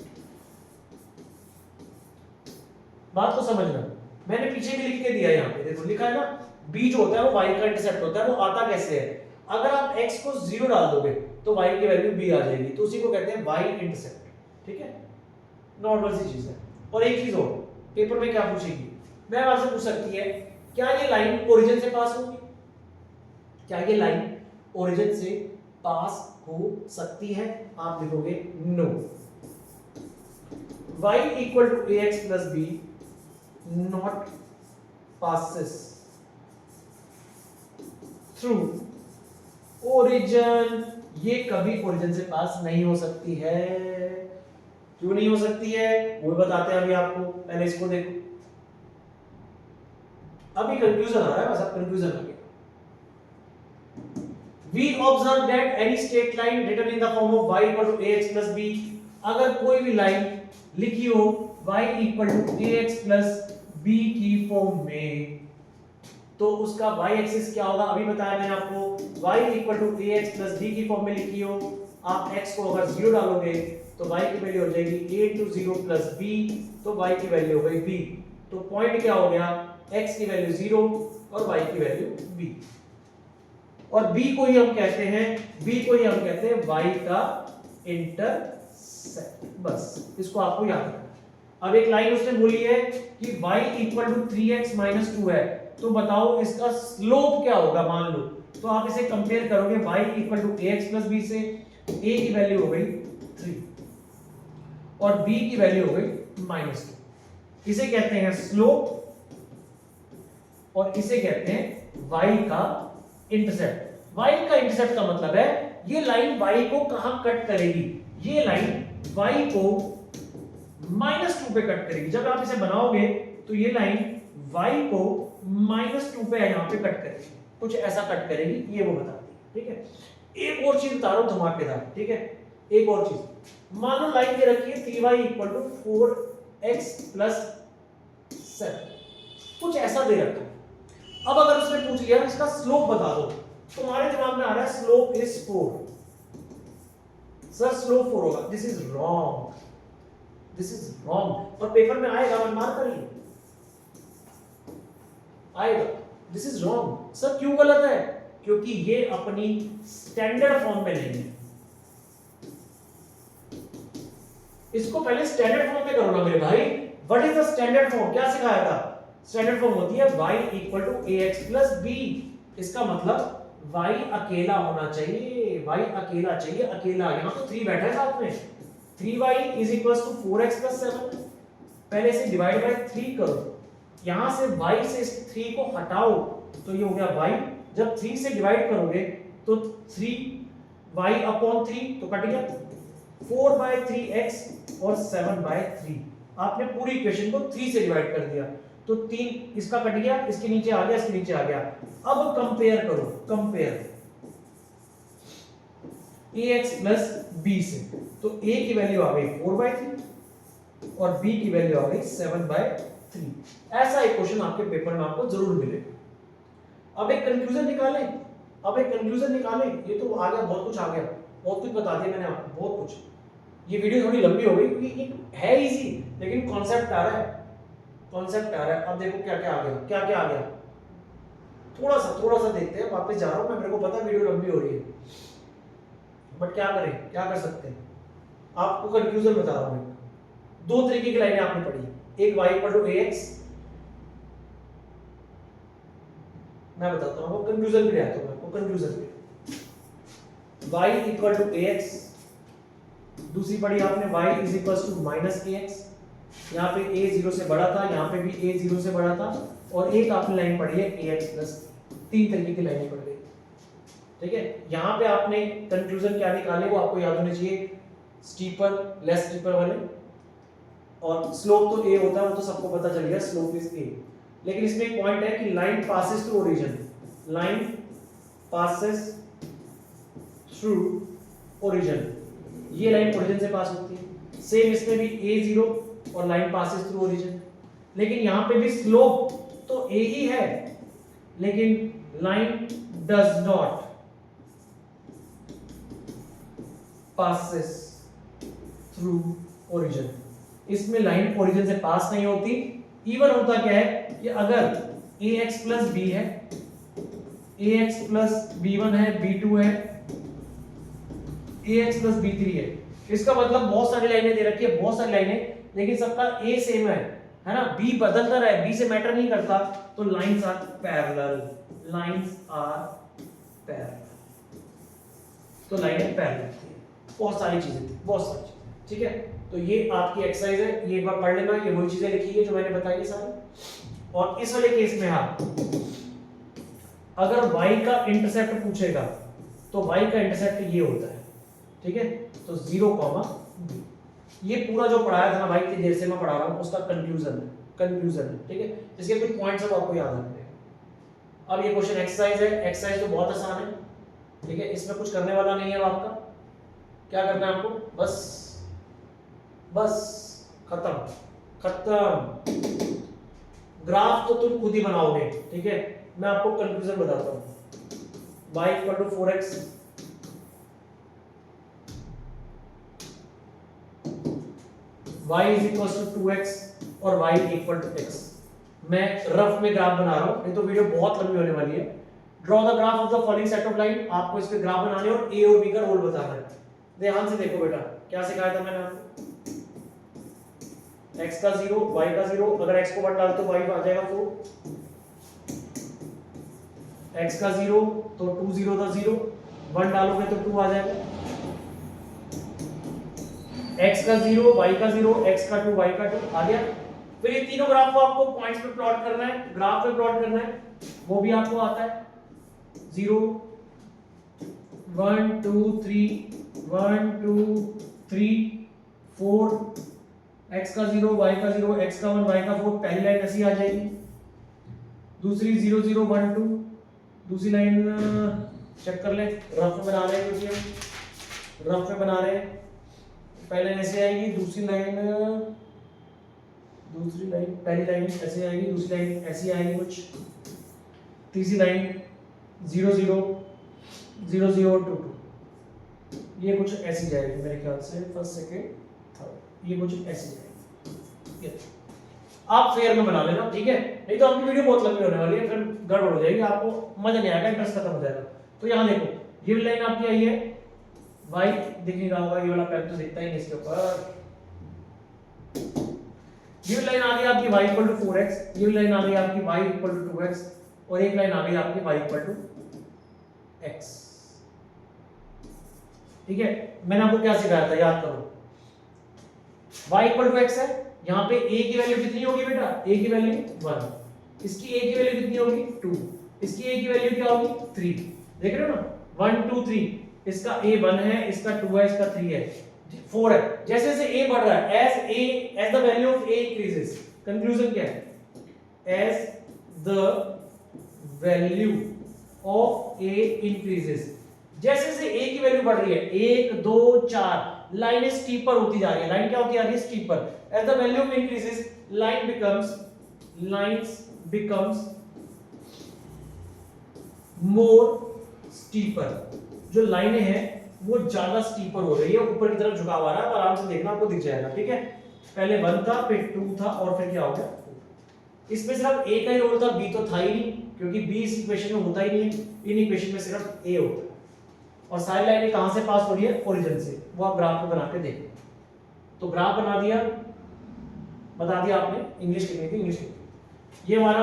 बात को समझना, मैंने पीछे भी लिख के दिया, यहां पे देखो लिखा है ना, b जो होता है वो y का इंटरसेप्ट होता है। वो आता कैसे है, अगर आप x को 0 डाल दोगे तो y की वैल्यू b आ जाएगी, तो उसी को कहते हैं y इंटरसेप्ट, ठीक है, नॉर्मल सी चीज है। और एक चीज और, पेपर में क्या पूछेगी, मैम आपसे पूछ सकती है क्या ये लाइन ओरिजिन से पास होगी, क्या ये लाइन ओरिजिन से पास हो सकती है, आप लिखोगे no. y equal to ax plus b not passes through origin, ये कभी ओरिजिन से पास नहीं हो सकती है। क्यों नहीं हो सकती है वो बताते हैं अभी आपको, पहले इसको देखो। अभी कंक्लूजन आ रहा है, बस अब कंक्लूजन आ गया। We observe that any straight line written in the form of y equal to ax plus b, अगर कोई भी लाइन लिखी हो y equal to ax plus b की फॉर्म में, तो उसका y एक्सिस क्या होगा, अभी बताया मैंने आपको। y equal to ax plus b की फॉर्म में लिखी हो, आप x को अगर 0 डालोगे तो y की वैल्यू हो जाएगी a इंटू 0 प्लस b, तो y की वैल्यू हो गई b। तो पॉइंट क्या हो गया, x की वैल्यू 0 और y की वैल्यू b। और b को ही हम कहते हैं y का इंटरसेप्ट। बस इसको आपको याद रखना। अब एक लाइन उसने बोली है कि y equal to 3x minus 2 है, तो बताओ इसका स्लोप क्या होगा। मान लो तो आप इसे कंपेयर करोगे y equal to ax plus b से, a की वैल्यू हो गई 3 और b की वैल्यू हो गई -2। इसे कहते हैं स्लोप और इसे कहते हैं y का इंटरसेप्ट। y का इंटरसेप्ट का मतलब है ये लाइन y को कहां कट करेगी, ये लाइन y को -2 पे कट करेगी। जब आप इसे बनाओगे तो ये लाइन y को -2 पे यहां पे कट करेगी, कुछ ऐसा कट करेगी, ये वो बताती है। ठीक है, एक और चीज बता रहा हूं धमाकेदार। ठीक है, एक और चीज, मान लो लाइन दे रखी है 3y equal to 4x plus 7, कुछ ऐसा दे रखा है। अब अगर उसने पूछ लिया इसका स्लोप बता दो, तुम्हारे दिमाग में आ रहा है स्लोप इज 4, सर स्लोप 4 होगा। This is wrong, this is wrong. और पेपर में आएगा, मन मार करिए आएगा, दिस इज रॉन्ग। सर क्यों गलत है, क्योंकि ये अपनी स्टैंडर्ड फॉर्म में नहीं है। इसको पहले स्टैंडर्ड फॉर्म में करो ना मेरे भाई। What is the standard form, क्या सिखाया था। स्टैंडर्ड फॉर्म होती है y equal to ax plus b। इसका मतलब y अकेला होना चाहिए, y अकेला चाहिए, अकेला। यहां तो 3 बैठा है साथ में, 3y is equal to 4x plus 7। पहले से डिवाइड बाय 3 करो, यहां से y से इस 3 को हटाओ तो ये हो गया y। जब 3 से डिवाइड करोगे तो 3y अपॉन 3 तो कट गया, 4 बाय 3x और 7 बाय 3। आपने पूरी इक्वेशन को 3 से डिवाइड कर दिया तो 3 इसका कट गया, इसके नीचे आ गया, इसके नीचे आ गया। अब कंपेयर करो, कंपेयर ax प्लस b से, तो a की वैल्यू आ गई 4 बाय 3 और b की वैल्यू आ गई 7 बाय 3। ऐसा एक क्वेश्चन आपके पेपर में आपको जरूर मिलेगा। अब एक कंक्लूजन निकालें, ये तो आ गया, बहुत कुछ आ गया, बहुत कुछ बता दिया मैंने आपको, बहुत कुछ। ये वीडियो थोड़ी लंबी हो गई क्योंकि ये है इजी, लेकिन कॉन्सेप्ट आ रहा है, अब देखो क्या क्या आ गया, क्या क्या आ गया। थोड़ा सा देखते हैं, वापस जा रहा हूं मैं, मेरे को पता वीडियो लंबी हो रही है, बट क्या करें, क्या कर सकते हैं। आपको कंफ्यूजन बता रहा हूं। 2 तरीके की लाइनें आपने पढ़ी, एक y इक्वल टू ax, मैं बताता हूं, कंफ्यूजन भी आता हूं आपको, कंफ्यूजन भी। y इक्वल टू ax, दूसरी पढ़ी आपने y is equal to minus ax। यहाँ पे a 0 से बड़ा था, यहाँ पे भी a 0 से बड़ा था, और एक आपने लाइन पढ़ी है ax प्लस। 3 तरीके की लाइनें पढ़ गई। ठीक है, यहाँ पे आपने कंक्लूजन क्या निकाले वो आपको याद होने चाहिए, स्टीपर लेस स्टीपर वाले। और स्लोप तो a होता है, वो तो सबको पता चल गया, स्लोप इज a। लेकिन इसमें एक पॉइंट है कि line passes through origin, line passes through origin, ये लाइन ओरिजिन से पास होती है। सेम इसमें भी a0 और लाइन पासेस थ्रू ओरिजिन, लेकिन यहां पे भी स्लोप तो a ही है, लेकिन line does not passes through origin. इसमें लाइन ओरिजिन से पास नहीं होती। इवन होता क्या है कि अगर ax प्लस b है, ax प्लस b1 है, b2 है, ax प्लस b3 है, इसका मतलब बहुत सारी लाइनें दे रखी है, बहुत सारी लाइनें, लेकिन सबका a सेम है ना, b बदलता रहा है, b से मैटर नहीं करता, तो lines are parallel, lines are parallel, तो लाइनें पैरेलल थी। बहुत सारी चीजें थी, बहुत सारी चीजें। ठीक है, तो ये आपकी एक्सरसाइज है, ये एक बार पढ़ लेना, ये वही चीजें लिखी है जो मैंने बताई है सारी। और इस वाले केस में हाँ, अगर y का इंटरसेप्ट पूछेगा तो y का इंटरसेप्ट ये होता है। ठीक है, तो 0, ये पूरा जो पढ़ाया था ना भाई, इतनी देर से मैं पढ़ा रहा हूं, उसका कंक्लूजन है। ठीक है, इसके कुछ पॉइंट्स अब आपको याद रखने हैं। अब ये क्वेश्चन एक्सरसाइज है, एक्सरसाइज तो बहुत आसान है। ठीक है, इसमें कुछ करने वाला नहीं है आपका, क्या करना है आपको, बस बस खत्म खत्म। ग्राफ तो तुम खुद ही बनाओगे, ठीक है। मैं आपको कंक्लूजन बताता हूं। y equal to 4x, y is equal to 2x और y इक्वल टू x। मैं रफ में ग्राफ बना रहा हूं, नहीं तो वीडियो बहुत लंबी होने वाली है। Draw the graph of the following set of line. आपको इस पे ग्राफ बनाने और a और b का रोल बताना है। ध्यान से देखो बेटा, क्या सिखाया था मैंने आपको। x का 0, y का 0, अगर x को 1 डाल तो y आ जाएगा 4, x का 0 तो 2 0 था 0, 1 डालोगे तो 2 आ जाएगा। x का 0, y का 0, x का 2, y का 2 आ गया। फिर ये तीनों ग्राफ को आपको पॉइंट्स पे प्लॉट करना है, ग्राफ पे प्लॉट करना है, वो भी आपको आता है। 0 1 2 3 1 2 3 4, x का 0, y का 0, x का 1, y का 4, पहली लाइन ऐसी आ जाएगी। दूसरी 0 0 1 2, दूसरी लाइन चेक कर ले, रफ में बना रहे हैं क्योंकि हम रफ में बना रहे हैं। पहली लाइन ऐसे आएगी, दूसरी लाइन पहली लाइन ऐसे आएगी, दूसरी लाइन ऐसी आएगी कुछ, तीसरी लाइन 0 0 0 0 2 2, ये कुछ ऐसी जाएगी मेरे ख्याल से, फर्स्ट सेकंड थर्ड, ये कुछ ऐसी जाएगी। आप फेयर में बना लेना, ठीक है, नहीं तो आपकी वीडियो बहुत लंबी होने वाली है, फिर गड़बड़ हो जाएगी, आपको मजा नहीं आएगा, इंटरेस्ट खत्म हो जाएगा। तो यहाँ देखो, ये लाइन आपकी आई है, y दिख नहीं रहा होगा, ये वाला पेन तो दिखता ही नहीं इसके ऊपर। ये लाइन आ गई आपकी y इक्वल टू 4x, ये लाइन आ गई आपकी y इक्वल टू 2x, और एक लाइन आ गई आपकी y इक्वल टू x। ठीक है, मैंने आपको क्या सिखाया था, याद करो। y इक्वल टू x है, यहाँ पे a की वैल्यू कितनी होगी बेटा, a की वैल्यू 1, इसकी a की वैल्यू कितनी होगी 2, इसकी a की वैल्यू क्या होगी 3, देख रहे हो ना 1 2 3, इसका a 1 है, इसका 2 है, इसका 3 है, 4 है। जैसे जैसे a बढ़ रहा है, as the value of a increases, conclusion क्या है, as the value of a increases, जैसे जैसे a की वैल्यू बढ़ रही है, 1 2 4, लाइन स्टीपर होती जा रही है, लाइन क्या होती जा रही है, steeper. as the value of increases, lines becomes more steeper, जो लाइनें हैं वो ज्यादा स्टीपर हो रही है, ऊपर की तरफ झुकाव आ रहा है, आराम से देखना आपको दिख जाएगा, ठीक है। पहले 1 था, फिर 2 था, और फिर क्या हो गया, इसमें सिर्फ a का ही रोल था, b तो था ही नहीं, क्योंकि b इस इक्वेशन में होता ही नहीं है, इन इक्वेशन में सिर्फ a होता है। और सारी लाइनें कहां से पास हो रही है, ओरिजिन से, वो आप ग्राफ में बना के देखो। तो ग्राफ बना दिया, बता दिया आपने, इंग्लिश लिखनी थी, इंग्लिश लिखी। ये हमारा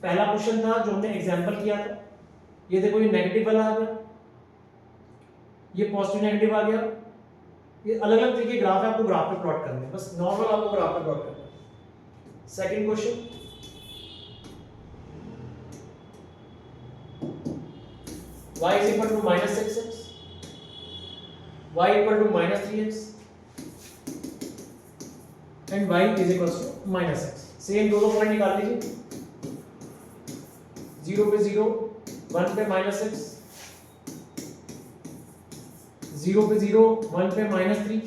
पहला क्वेश्चन था जो हमने एग्जांपल किया था। ये देखो, ये नेगेटिव वाला आ गया, ये पॉजिटिव नेगेटिव आ गया, ये अलग अलग तरीके के ग्राफ है, आपको ग्राफ पे प्लॉट करने हैं, बस नॉर्मल आपको ग्राफ पे प्लॉट करना है। Second question, y is equal to minus 6x, y equal to minus 3x, and y is equal to minus x। Same दो पॉइंट निकाल लीजिए, 0 पे 0, 1 पे minus x, 0 पे 0, 1 पे minus 3,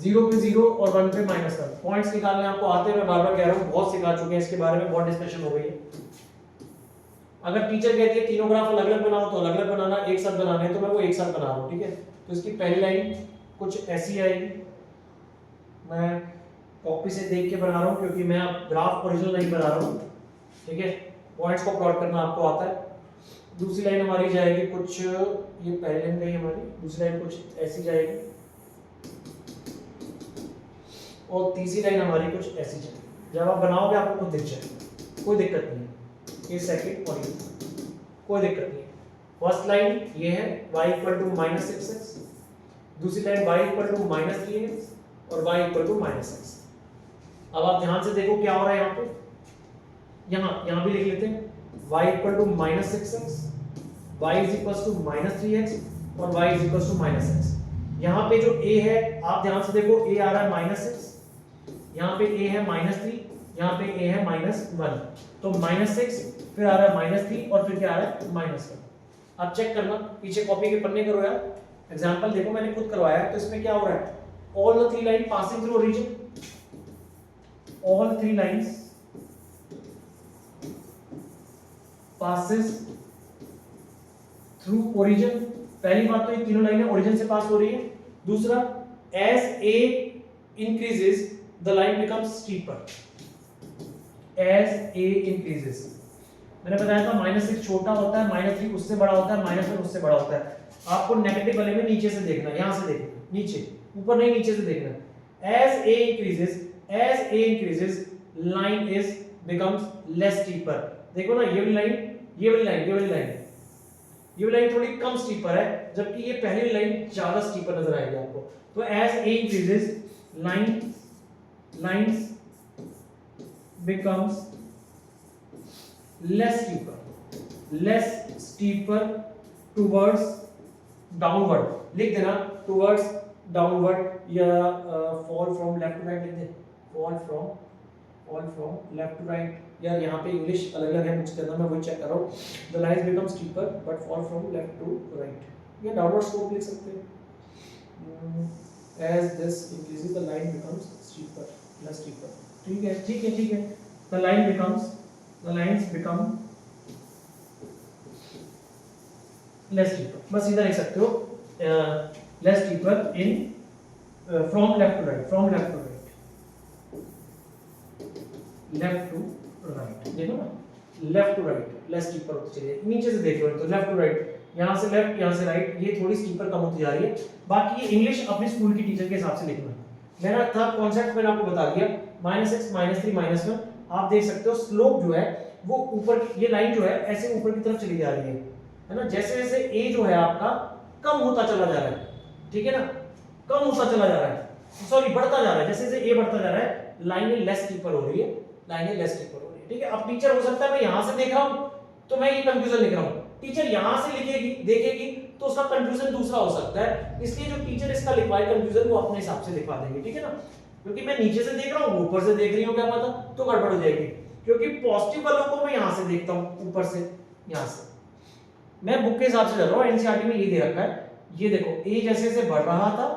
0 पे 0 और 1 पे minus 1। पॉइंट्स निकालने आपको आते हैं, मैं बार बार कह रहा हूँ, बहुत सिखा चुके हैं, इसके बारे में बहुत डिस्कशन हो गई है। अगर टीचर कहती है तीनों ग्राफ अलग अलग बनाओ तो अलग अलग बनाना, एक साथ बनाना है तो मैं वो एक साथ बना रहा हूँ, ठीक है। तो इसकी पहली लाइन कुछ ऐसी आएगी, मैं कॉपी से देख के बना रहा हूँ क्योंकि मैं अब ग्राफ ओरिजिनल नहीं बना रहा हूँ, ठीक है। पॉइंट्स को प्लॉट करना आपको आता है। दूसरी लाइन हमारी जाएगी कुछ, ये पहली लाइन गई हमारी, दूसरी लाइन कुछ ऐसी जाएगी, और तीसरी लाइन हमारी कुछ ऐसी जाएगी। जब आप बनाओगे आपको खुद दिख जाएगा, कोई दिक्कत नहीं है। ये सेकंड और ये कोई दिक्कत नहीं है। फर्स्ट लाइन ये है y equal to minus 6x, दूसरी line y equal to minus 3x और y equal to minus x। अब आप ध्यान से देखो क्या हो रहा है यहाँ पे, यहाँ भी लिख लेते हैं y equal to minus 6x, y is equal to minus 3x और y is equal to minus x। यहाँ पे जो a है आप ध्यान से देखो, a आ रहा है माइनस 6, यहाँ पे a है माइनस 3, यहाँ पे a है माइनस 1, तो माइनस 6, फिर आ रहा है माइनस 3 और फिर क्या आ रहा है माइनस 1। आप चेक करना, पीछे कॉपी के पन्ने करो यार, एग्जांपल देखो मैंने खुद करवाया तो इसमें क्या हो रहा है, all the three line passing through origin, all three lines passes through origin। पहली बात तो ये तीनों लाइनें ओरिजिन से पास हो रही है। दूसरा, as a increases the line becomes steeper, as a increases। मैंने बताया था -6 छोटा होता है, -3 उससे बड़ा होता है, -1 उससे बड़ा होता है। आपको नेगेटिव वाले में नीचे से देखना, यहां से देखना, नीचे, ऊपर नहीं नीचे से देखना। as a increases line is becomes less steeper। देखो ना, ये वाली लाइन, ये वाली लाइन, ये वाली लाइन, ये वाली लाइन थोड़ी कम स्टीपर है, जबकि ये पहली लाइन ज्यादा स्टीपर नजर आएगी आपको। तो as a increases lines becomes less steeper towards downward। लिख देना towards downward या fall from left to right लिख दे, fall from left to right। यार यहाँ पे इंग्लिश अलग अलग है मुझसे करना, मैं वही चेक कर रहा हूँ। The lines become steeper but fall from left to right, या डाउनवर्ड स्लोप लिख सकते हैं। As this increases the line becomes steeper, less steeper. ठीक है, ठीक है, ठीक है। The lines become less steeper, बस सीधा लिख सकते हो, less steeper in from left to right, from left to right. देखो ना, left to right less steeper होती चली है। नीचे से देख लो तो लेफ्ट टू राइट, यहाँ से लेफ्ट, यहाँ से राइट, ये थोड़ी स्टीपर कम होती जा रही है। बाकी ये इंग्लिश अपने स्कूल की टीचर के हिसाब से लिखना। मेरा था कॉन्सेप्ट मैंने आपको बता दिया, -6 -3 -1। आप देख सकते हो स्लोप जो है वो ऊपर, ये लाइन जो है ऐसे ऊपर की तरफ चली जा रही है ना। जैसे जैसे ए जो है आपका कम होता चला जा रहा है, ठीक है ना, कम होता चला जा रहा है, सॉरी बढ़ता जा रहा है, जैसे जैसे ए बढ़ता जा रहा है लाइनें लेस स्टीपर हो रही है, लाइनें लेस स्टीपर हो रही है। ठीक है, अब टीचर हो सकता है मैं यहां से देख रहा हूं तो मैं ये कंफ्यूजन लिख रहा हूं, टीचर यहां से लिखेगी देखेगी तो उसका कंफ्यूजन दूसरा हो सकता है। इसलिए जो टीचर इसका लिखवाए कंफ्यूजन वो अपने हिसाब से लिखवा देंगे, ठीक है ना। क्योंकि मैं नीचे से देख रहा हूं, ऊपर से देख रही हूं, क्या पता तो गड़बड़ हो जाएगी। क्योंकि पॉजिटिव वालों को मैं यहां से देखता हूं, ऊपर से, यहां से। मैं बुक के हिसाब से चल रहा हूं, एनसीईआरटी में ये दे रखा है। ये देखो, ए जैसे जैसे बढ़ रहा था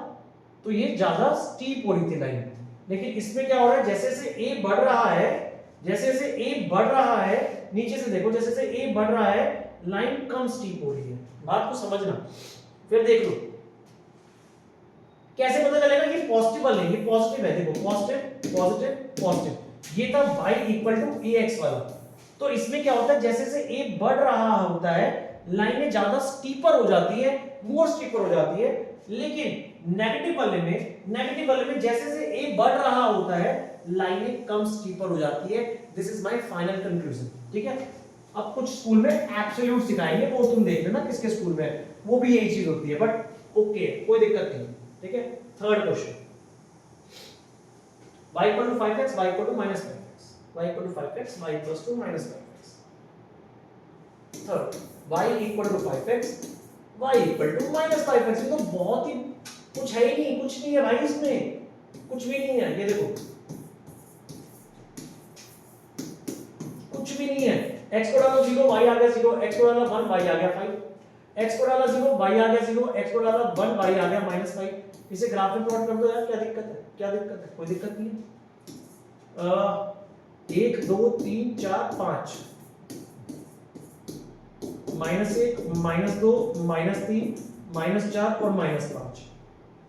तो ये ज्यादा स्टीप हो रही थी लाइन, लेकिन इसमें क्या हो रहा है, जैसे जैसे ए बढ़ रहा है, जैसे जैसे ए बढ़ रहा है, नीचे से देखो, जैसे जैसे ए बढ़ रहा है लाइन कम स्टीप हो रही है। बात को समझना, फिर देख लो कैसे पता चलेगा कि पॉजिटिव वाले, ये पॉजिटिव है, देखो पॉजिटिव पॉजिटिव पॉजिटिव, ये था y इक्वल टू ax वाला। तो इसमें क्या होता है, जैसे जैसे a बढ़ रहा होता है लाइनें ज्यादा स्टीपर हो जाती है, मोर स्टीपर हो जाती है। लेकिन नेगेटिव वाले में जैसे जैसे a बढ़ रहा होता है लाइनें कम स्टीपर हो जाती है। This is my final conclusion, ठीक है। अब कुछ स्कूल में एब्सोल्यूट सिखाएंगे, वो तुम देख लेना किसके स्कूल में, वो भी यही चीज होती है, बट ओके कोई दिक्कत नहीं, ठीक है। Third question, y equal to 5x, y equal to minus 5x, y equal to 5x, y equals to minus 5x। Third, y equal to 5x, y equal to minus 5x। ये तो बहुत ही कुछ है ही नहीं, कुछ नहीं है भाई, इसमें कुछ भी नहीं है। ये देखो कुछ भी नहीं है। x को डालो 0, y आ गया 0, x को डाला 1, y आ गया 5, x को डाला 0, y आ गया 0, x को डाला 1, y आ गया -5। इसे ग्राफ में प्लॉट कर दो यार, क्या दिक्कत है, क्या दिक्कत है, कोई दिक्कत नहीं है। 1 2 3 4 5, -1 -2 -3 -4 और -5।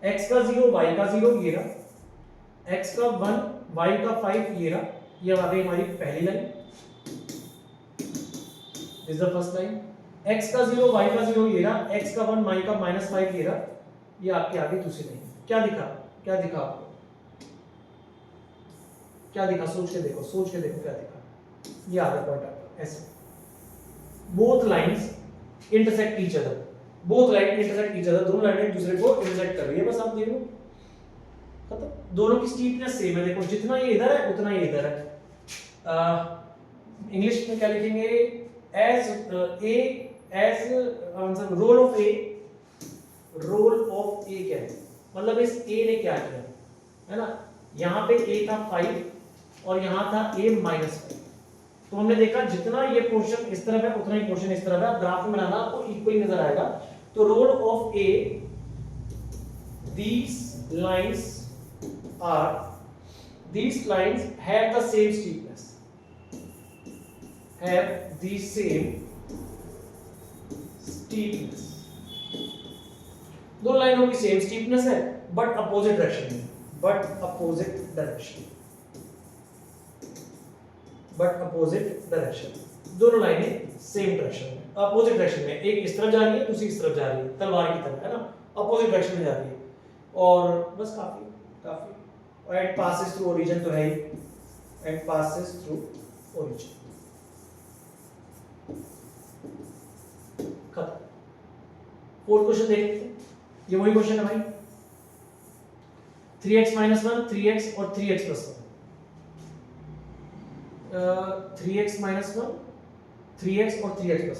x का 0, y का 0 ये रहा, x का 1, y का 5 ये रहा। ये आ गई हमारी पहली line, this is the first line. x का 0, y का 0 ये रहा, x का 1, y का -5 ये रहा। ये आपके आगे दूसरी लाइन। क्या दिखा, क्या दिखा आपको, क्या दिखा, सोच के देखो, सोच के देखो क्या दिखा। ये आगे पॉइंट आपका ऐसे, both lines intersect each other, both line intersect each other, दोनों लाइनें एक दूसरे को इंटरसेक्ट कर रही है, बस आप देख लो खत्म। दोनों की स्टीपनेस सेम है, देखो जितना ये इधर है उतना ये इधर है। इंग्लिश में क्या लिखेंगे, as answer role of a, role of a क्या है, मतलब इस ए ने क्या किया है ना। यहां पे ए था 5 और यहां था a -5। तो हमने देखा जितना ये पोर्शन इस तरफ है उतना ही पोर्शन इस तरफ है। ग्राफ में बनाना आपको इक्वली नजर आएगा। तो role of a these lines have the same steepness, have the same steepness. दो लाइनों की सेम स्टीपनेस है बट अपोजिट डायरेक्शन में, बट अपोजिट डायरेक्शन, दोनों लाइनें सेम डायरेक्शन में, अपोजिट डायरेक्शन में, एक इस तरफ जा रही है दूसरी इस तरफ जा रही है, तलवार की तरह, है ना, अपोजिट डायरेक्शन में जा रही है। और बस काफी और एट पासेस थ्रू ओरिजिन तो है ही, एट पासेस थ्रू ओरिजिन, खत्म। फोर्थ क्वेश्चन देख लेते हैं, ये वही क्वेश्चन है भाई, 3x - 1 3x और 3x + 1, 3x - 1 3x और 3x +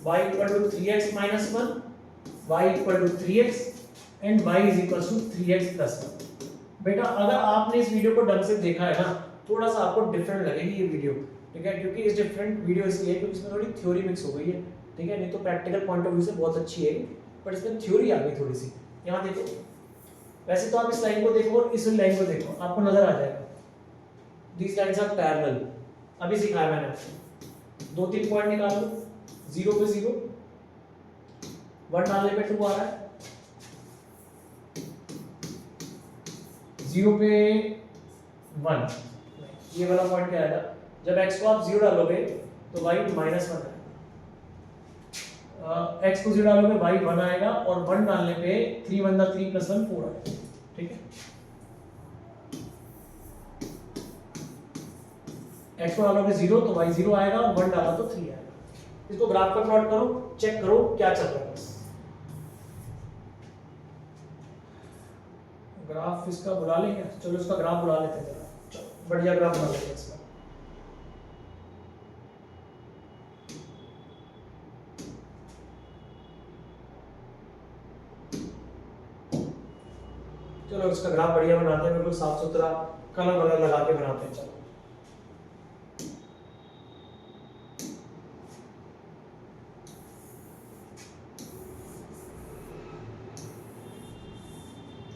1, y = 3x - 1, y = 3x and y = 3x + 1। बेटा अगर आपने इस वीडियो को ढंग से देखा है ना, थोड़ा सा आपको डिफरेंट लगेगी ये वीडियो, ठीक है, क्योंकि इस डिफरेंट वीडियो इसलिए क्योंकि इसमें थोड़ी थ्योरी मिक्स हो गई है, ठीक है, नहीं तो प्रैक्टिकल पॉइंट ऑफ व्यू से बहुत अच्छी है, पर इसमें थ्योरी आ गई थोड़ी सी। यहाँ देखो, वैसे तो आप इस लाइन को देखो और इस लाइन को देखो, आपको नजर आ जाएगा these lines are parallel। अभी सिखाया मैंने आपको, 2-3 पॉइंट निकाल लो, 0 पे 0, 1 डालने पे 2 आ रहा है, 0 पे 1, ये वाला पॉइंट क्या आएगा, जब x को आप 0 डालोगे तो y -1 आएगा, x को 0 डालोगे y 1 आएगा, और 1 डालने पे 3 × 1 3 + 1 4 आएगा, ठीक है। x को डालोगे 0 तो y 0 आएगा, और 1 डाला तो 3 आएगा। इसको ग्राफ पर प्लॉट करो, चेक करो क्या चल रहा है, बस ग्राफ इसका बुला लेंगे, चलो इसका ग्राफ बुला लेते हैं, चलो बढ़िया ग्राफ बना लेते हैं इसका। चलो इसका ग्राफ बढ़िया बनाते हैं, बिल्कुल साफ सुथरा कलर वगैरह लगा के बनाते हैं।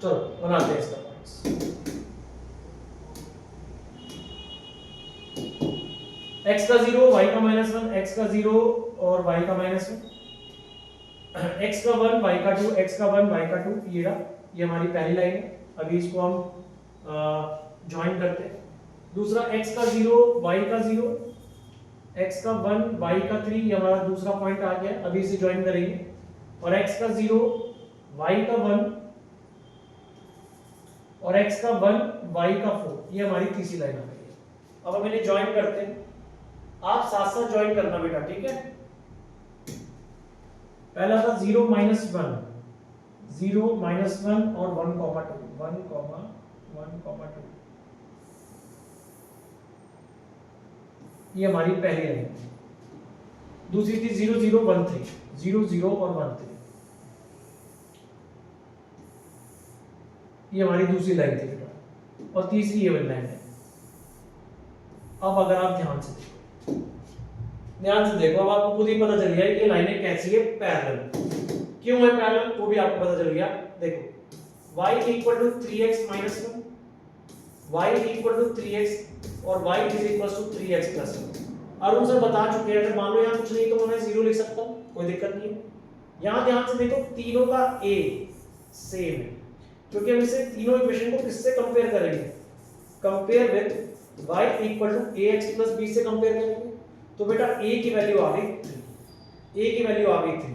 चलो बनाते हैं इसका पॉइंट्स। x का 0 y का -1, x का 0 और y का -1, x का 1 y का 2, x का 1 y का 2, ये हमारी पहली लाइन है। अभी इसको हम ज्वाइन करते हैं। दूसरा x का 0 y का 0, x का 1 y का 3, ये हमारा दूसरा पॉइंट आ गया, अभी इसे ज्वाइन करेंगे। और x का 0 y का 1 और x का 1 y का 4, ये हमारी तीसरी लाइन आ गई है। अब हम इन्हें ज्वाइन करते हैं, आप साथ साथ ज्वाइन करना बेटा, ठीक है। पहला था 0 - 1 और 1,2 ये हमारी पहली लाइन। दूसरी थी 0 0 1 3, 0 0 और 1 3, ये हमारी दूसरी लाइन थी बेटा, और तीसरी ये वाली लाइन है। अब अगर आप ध्यान से देखो, अब आपको खुद ही पता चल गया कि ये लाइनें कैसी है, पैरेलल। क्यों है पैरेलल वो भी आपको पता चल गया। देखो y = 3x - 1, y = 3x और y = 3x + 1। अरुण सर बता चुके हैं, अगर मान लो यहाँ कुछ नहीं तो मैं 0 लिख सकता हूँ, कोई दिक्कत नहीं है। यहाँ ध्यान से देखो, तीनों का a सेम है, क्योंकि हम इसे तीनों इक्वेशन को किससे कंपेयर करेंगे, compare with y = ax + b से कंपेयर करेंगे। तो बेटा a की वैल्यू आ गई 3,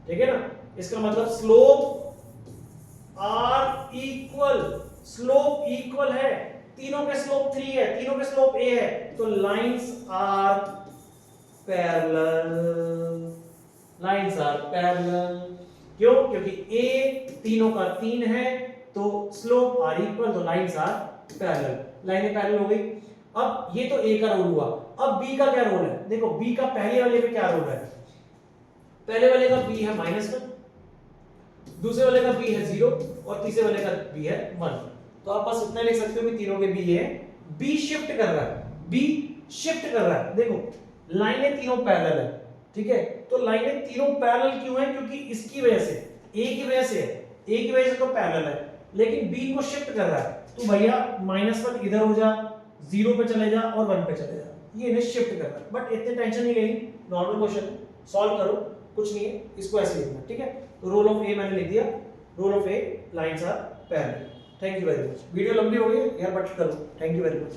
ठीक है ना। इसका मतलब स्लोप इक्वल है, तीनों के स्लोप 3 है, तीनों के स्लोप a है, तो लाइंस आर पैरेलल। क्यों? क्योंकि a तीनों का 3 है, तो स्लोप आर इक्वल, तो लाइंस आर पैरेलल, लाइनें पैरेलल हो गई। अब ये तो a का रोल हुआ, अब b का क्या रोल है। देखो b का पहले वाले में क्या रोल है, पहले वाले का b है -1, दूसरे वाले का b है 0 और तीसरे वाले का b है 1। तो आप बस इतना लिख सकते हो कि तीनों के b है, b शिफ्ट कर रहा है। देखो लाइनें तीनों पैरेलल है, ठीक है, तो लाइनें तीनों पैरेलल क्यों है? क्योंकि इसकी वजह से, ए की वजह से है, ए की वजह से तो पैरेलल है, लेकिन बी को शिफ्ट कर रहा है, तो भैया -1 इधर हो जा, 0 पे चले जा और 1 पे चले जा, ये इन्हें शिफ्ट कर रहा है। बट इतने टेंशन नहीं लेनी, नॉर्मल क्वेश्चन सॉल्व करो, कुछ नहीं है, इसको ऐसे लिखना, ठीक है। तो रोल ऑफ ए मैंने लिख दिया, role of a lines are parallel. Thank you very much. Video लंबी हो गई यार, बट करो। Thank you very much.